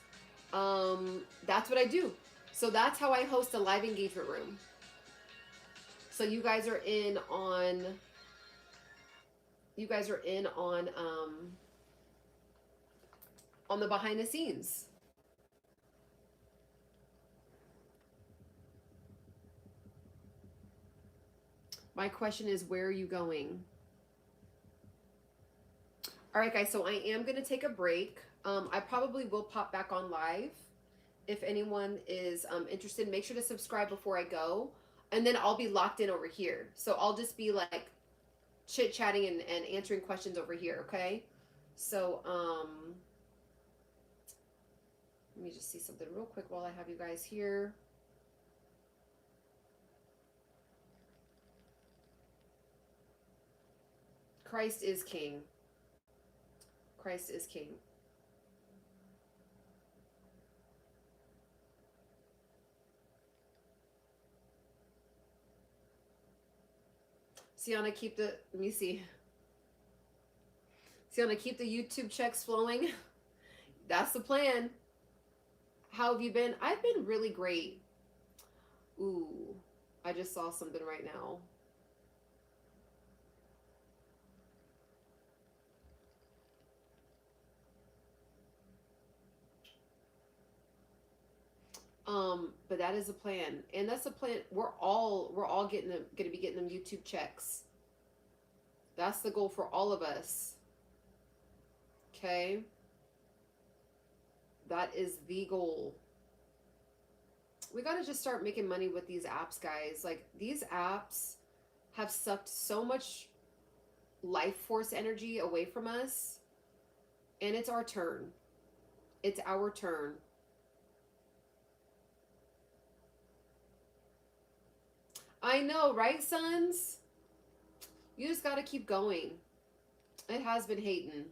That's what I do. So that's how I host a live engagement room. So you guys are in on the behind the scenes. My question is, where are you going? All right, guys, so I am going to take a break. I probably will pop back on live if anyone is interested. Make sure to subscribe before I go, and then I'll be locked in over here. So I'll just be like chit-chatting and answering questions over here, okay? So let me just see something real quick while I have you guys here. Christ is king. Christ is king. Ciana, keep the, let me see. Ciana, keep the YouTube checks flowing. That's the plan. How have you been? I've been really great. Ooh, I just saw something right now. But that is a plan, and that's a plan. We're all gonna be getting them YouTube checks. That's the goal for all of us. Okay, that is the goal. We gotta just start making money with these apps, guys. Like, these apps have sucked so much life force energy away from us, and it's our turn. It's our turn. I know, right, sons? You just got to keep going. It has been hating.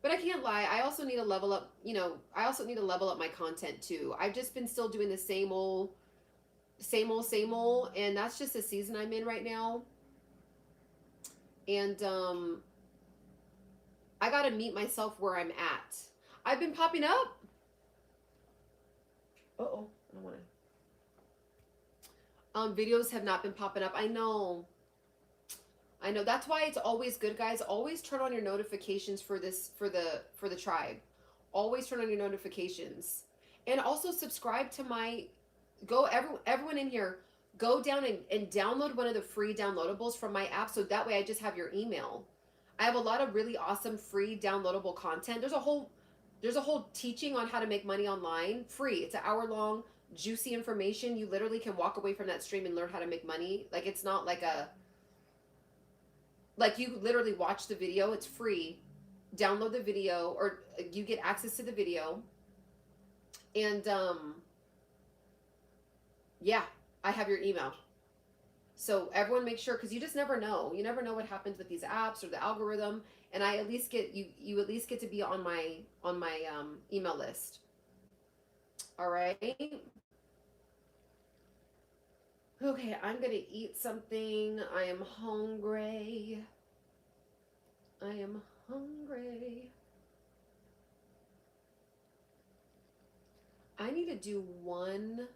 But I can't lie. I also need to level up, you know, I also need to level up my content too. I've just been still doing the same old. And that's just the season I'm in right now. And I got to meet myself where I'm at. I've been popping up. Uh-oh, I don't want to. Videos have not been popping up. I know. That's why it's always good, guys. Always turn on your notifications for this, for the tribe. Always turn on your notifications, and also subscribe to my. Everyone in here, go down and download one of the free downloadables from my app, so that way I just have your email. I have a lot of really awesome free downloadable content. There's a whole teaching on how to make money online, free. It's an hour-long, juicy information. You literally can walk away from that stream and learn how to make money. Like, it's not like you literally watch the video. It's free. Download the video, or you get access to the video. And yeah, I have your email. So everyone make sure, because you just never know. You never know what happens with these apps or the algorithm. And I at least get you at least get to be on my email list. All right. Okay, I'm gonna eat something. I am hungry. I am hungry. I need to do one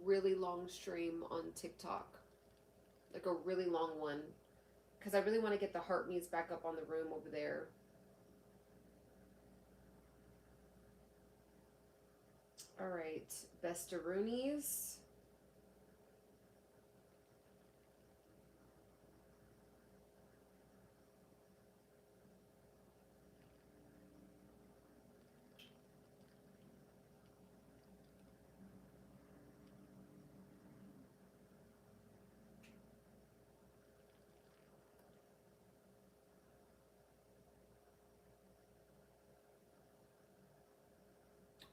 really long stream on TikTok. Like a really long one. Because I really want to get the heart me's back up on the room over there. All right, bestaroonies.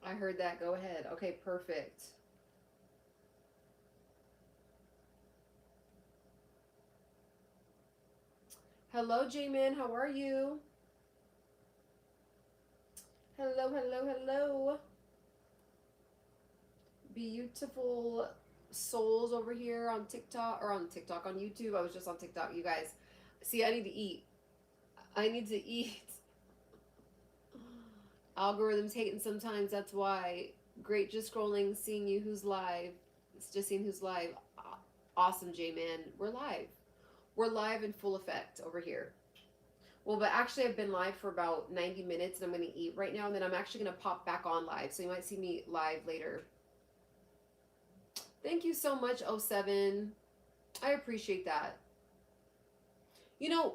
I heard that. Go ahead. Okay, perfect. Hello, J-Man. How are you? Hello, hello, hello. Beautiful souls over here on TikTok, or on YouTube. I was just on TikTok, you guys. See, I need to eat. I need to eat. Algorithms hating sometimes, that's why. Great, just scrolling, seeing you who's live. It's just seeing who's live. Awesome, J-Man. We're live. We're live in full effect over here. Well, but actually I've been live for about 90 minutes, and I'm going to eat right now, and then I'm actually going to pop back on live, so you might see me live later. Thank you so much, 07. I appreciate that. You know,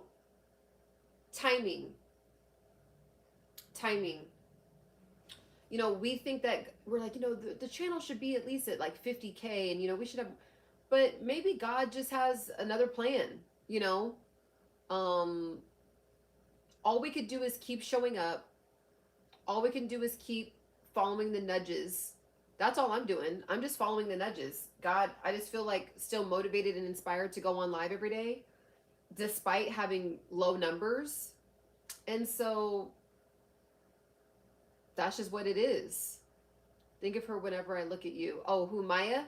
timing. You know, we think that we're like, you know, the channel should be at least at like 50K, and, you know, we should have, but maybe God just has another plan, you know? All we could do is keep showing up. All we can do is keep following the nudges. That's all I'm doing. I'm just following the nudges. God, I just feel like still motivated and inspired to go on live every day. despite having low numbers. And so that's just what it is. Think of her whenever I look at you. Oh, who, Maya?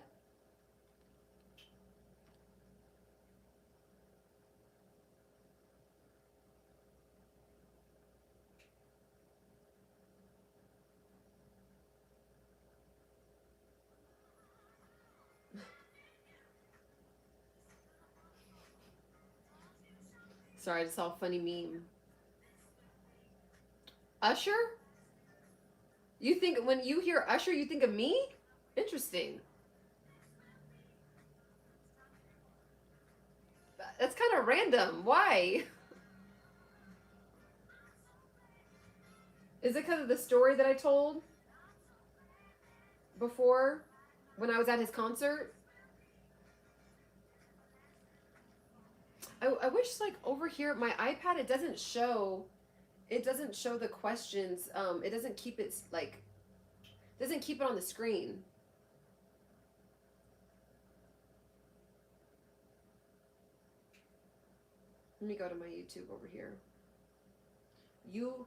Sorry, I just saw a funny meme. Usher? You think, when you hear Usher, you think of me? Interesting. That's kind of random. Why? Is it because of the story that I told before when I was at his concert? I wish, like, over here, my iPad, it doesn't show the questions. It doesn't keep it, like, doesn't keep it on the screen. Let me go to my YouTube over here. YouTube.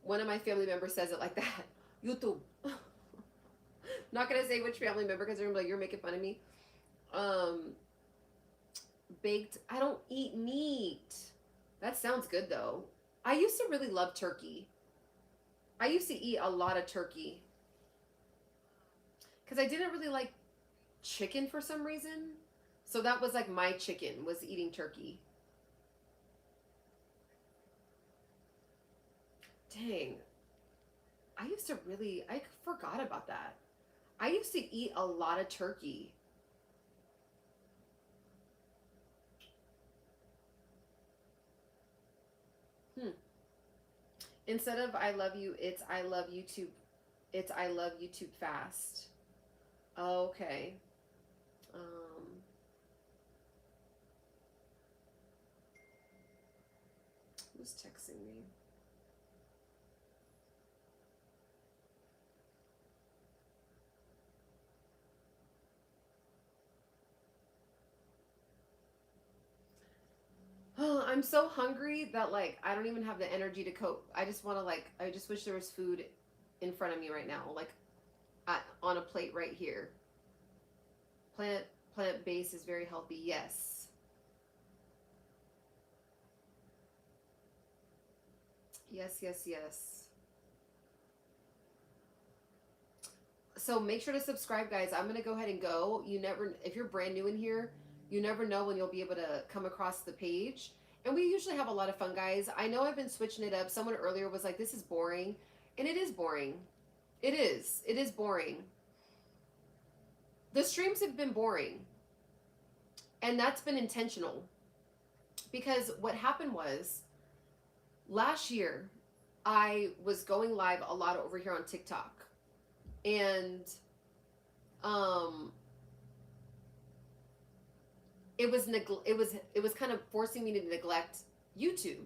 One of my family members says it like that. YouTube. Not gonna say which family member because they're gonna be like, you're making fun of me. Baked. I don't eat meat. That sounds good though. I used to really love turkey. I used to eat a lot of turkey because I didn't really like chicken for some reason. So that was like my chicken, was eating turkey. Dang. I forgot about that. I used to eat a lot of turkey. Instead of I love you, it's I love YouTube. It's I love YouTube fast. Okay. Who's texting me? Oh, I'm so hungry that, like, I don't even have the energy to cope. I just want to, like, I just wish there was food in front of me right now, like on a plate right here. Plant-based is very healthy. Yes. Yes. So make sure to subscribe, guys. I'm gonna go ahead and go. If you're brand new in here, you never know when you'll be able to come across the page. And we usually have a lot of fun, guys. I know I've been switching it up. Someone earlier was like, this is boring. And it is boring. It is boring. The streams have been boring. And that's been intentional. Because what happened was, last year, I was going live a lot over here on TikTok. And it was kind of forcing me to neglect YouTube,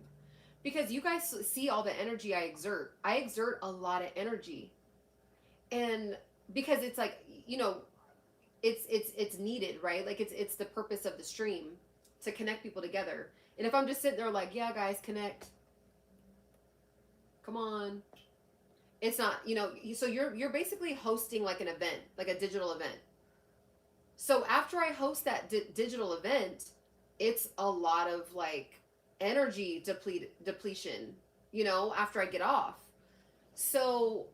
because you guys see all the energy I exert. I exert a lot of energy, and because it's like, it's needed, right? Like it's the purpose of the stream, to connect people together. And if I'm just sitting there like, yeah, guys, connect, come on, it's not, so you're basically hosting like an event, like a digital event. So after I host that digital event, it's a lot of like energy depletion, after I get off. So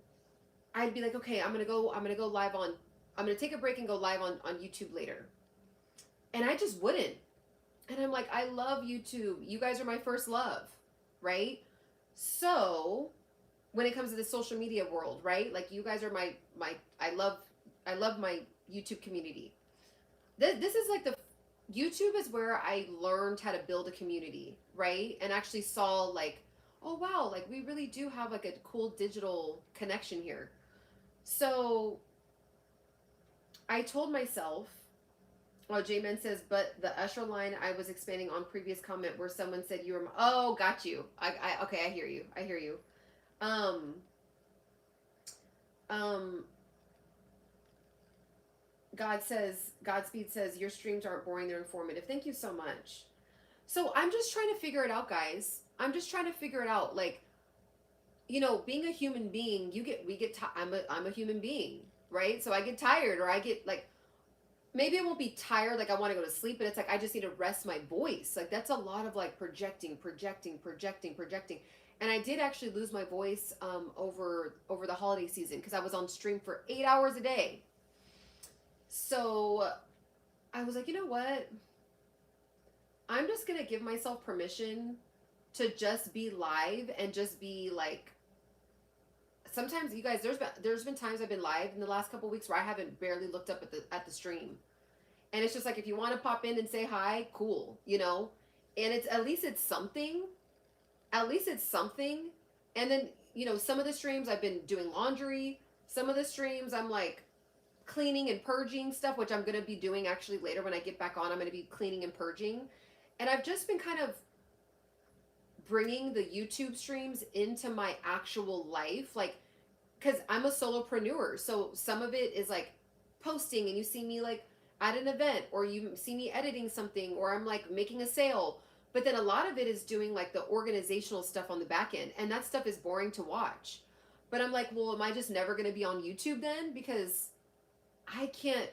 I'd be like, okay, I'm gonna go live on, I'm gonna take a break and go live on YouTube later. And I just wouldn't. And I'm like, I love YouTube. You guys are my first love, right? So when it comes to the social media world, right? Like, you guys are my I love my YouTube community. This is like YouTube is where I learned how to build a community, right? And actually saw like, oh wow, like we really do have like a cool digital connection here. So I told myself, oh, J-Man says, but the Usher line I was expanding on previous comment where someone said you were, oh, got you. Okay, I hear you. Godspeed says, your streams aren't boring, they're informative. Thank you so much. So I'm just trying to figure it out, guys. I'm just trying to figure it out. Like, you know, being a human being, I'm a human being, right? So I get tired, or I get like, maybe I won't be tired, like I want to go to sleep, but it's like I just need to rest my voice. Like that's a lot of like projecting. And I did actually lose my voice over the holiday season because I was on stream for 8 hours a day. So I was like, you know what? I'm just gonna give myself permission to just be live and just be like. Sometimes, you guys, there's been times I've been live in the last couple of weeks where I haven't barely looked up at the stream, and it's just like, if you want to pop in and say hi, cool, you know, and it's at least it's something, and then, you know, some of the streams I've been doing laundry, some of the streams I'm like cleaning and purging stuff, which I'm gonna be doing actually later when I get back on. I'm gonna be cleaning and purging, and I've just been kind of bringing the YouTube streams into my actual life, like, because I'm a solopreneur, so some of it is like posting, and you see me like at an event, or you see me editing something, or I'm like making a sale, but then a lot of it is doing like the organizational stuff on the back end, and that stuff is boring to watch. But I'm like, well, am I just never going to be on YouTube then? Because I can't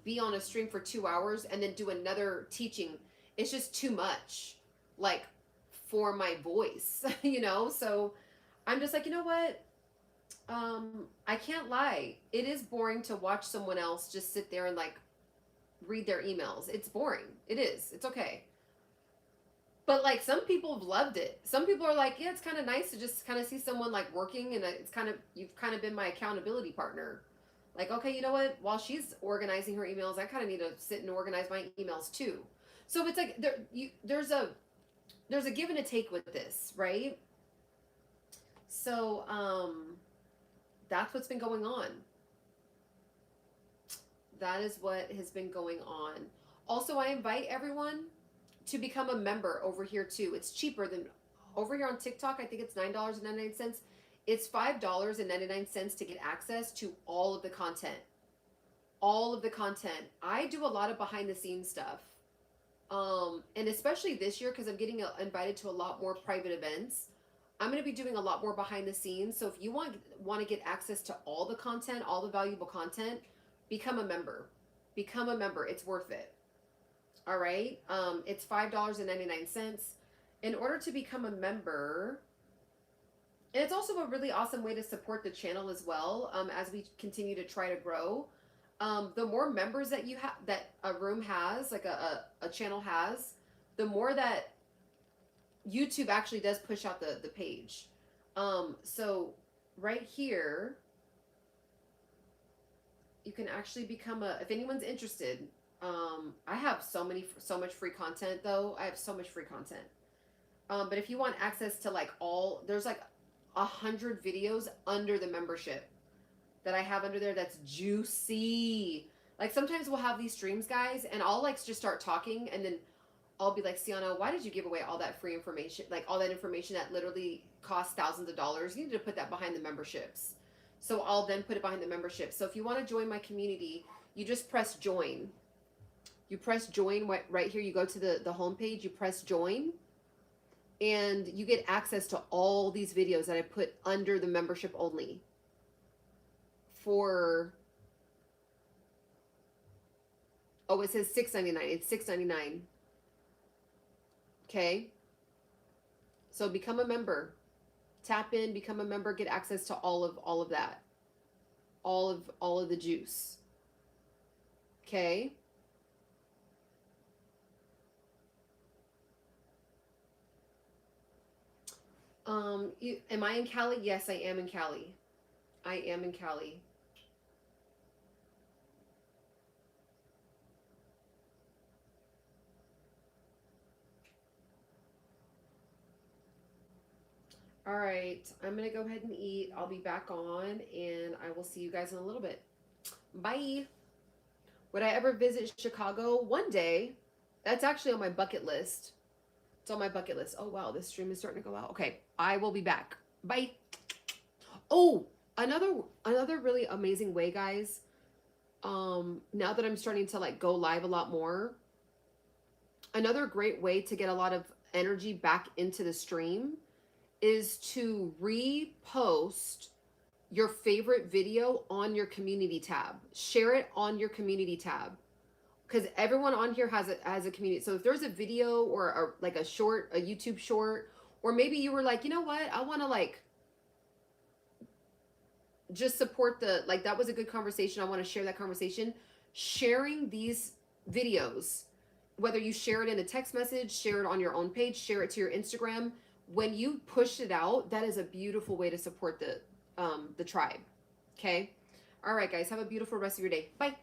be on a stream for 2 hours and then do another teaching. It's just too much, like, for my voice, you know? So I'm just like, you know what? I can't lie. It is boring to watch someone else just sit there and like read their emails. It's boring. It is. It's okay. But like, some people have loved it. Some people are like, yeah, it's kind of nice to just kind of see someone like working, and it's kind of, you've kind of been my accountability partner. Like, okay, you know what? While she's organizing her emails, I kind of need to sit and organize my emails too. So it's like there's a give and a take with this, right? So that's what's been going on. That is what has been going on. Also, I invite everyone to become a member over here too. It's cheaper than over here on TikTok. I think it's $9.99. It's $5.99 to get access to all of the content. All of the content. I do a lot of behind the scenes stuff. And especially this year, because I'm getting invited to a lot more private events, I'm going to be doing a lot more behind the scenes. So if you want to get access to all the content, all the valuable content, become a member. Become a member. It's worth it. All right. It's $5.99. In order to become a member, and it's also a really awesome way to support the channel as well, as we continue to try to grow. The more members that you have, that a room has, like a channel has, the more that YouTube actually does push out the page. So right here, you can actually become if anyone's interested. I have so much free content though. I have so much free content. But if you want access to like there's like 100 videos under the membership that I have under there that's juicy. Like, sometimes we'll have these streams, guys, and I'll like just start talking, and then I'll be like, Ciana, why did you give away all that free information? Like, all that information that literally costs thousands of dollars. You need to put that behind the memberships. So I'll then put it behind the membership. So if you want to join my community, you just press join. You press join right here. You go to the homepage, you press join, and you get access to all these videos that I put under the membership only. For, oh, it says $6.99. It's $6.99. Okay. So become a member. Tap in, become a member, get access to all of that. All of the juice. Okay. Am I in Cali? Yes, I am in Cali. I am in Cali. All right, I'm going to go ahead and eat. I'll be back on, and I will see you guys in a little bit. Bye. Would I ever visit Chicago? One day. That's actually on my bucket list. It's on my bucket list. Oh, wow, this stream is starting to go out. Okay, I will be back. Bye. Oh, another really amazing way, guys. now that I'm starting to like go live a lot more, another great way to get a lot of energy back into the stream is to repost your favorite video on your community tab. Share it on your community tab, because everyone on here has a community. So if there's a video or like a YouTube short, or maybe you were like, you know what, I want to like just support like that was a good conversation, I want to share that conversation. Sharing these videos, whether you share it in a text message, share it on your own page, share it to your Instagram, when you push it out, that is a beautiful way to support the tribe. Okay. All right, guys, have a beautiful rest of your day. Bye.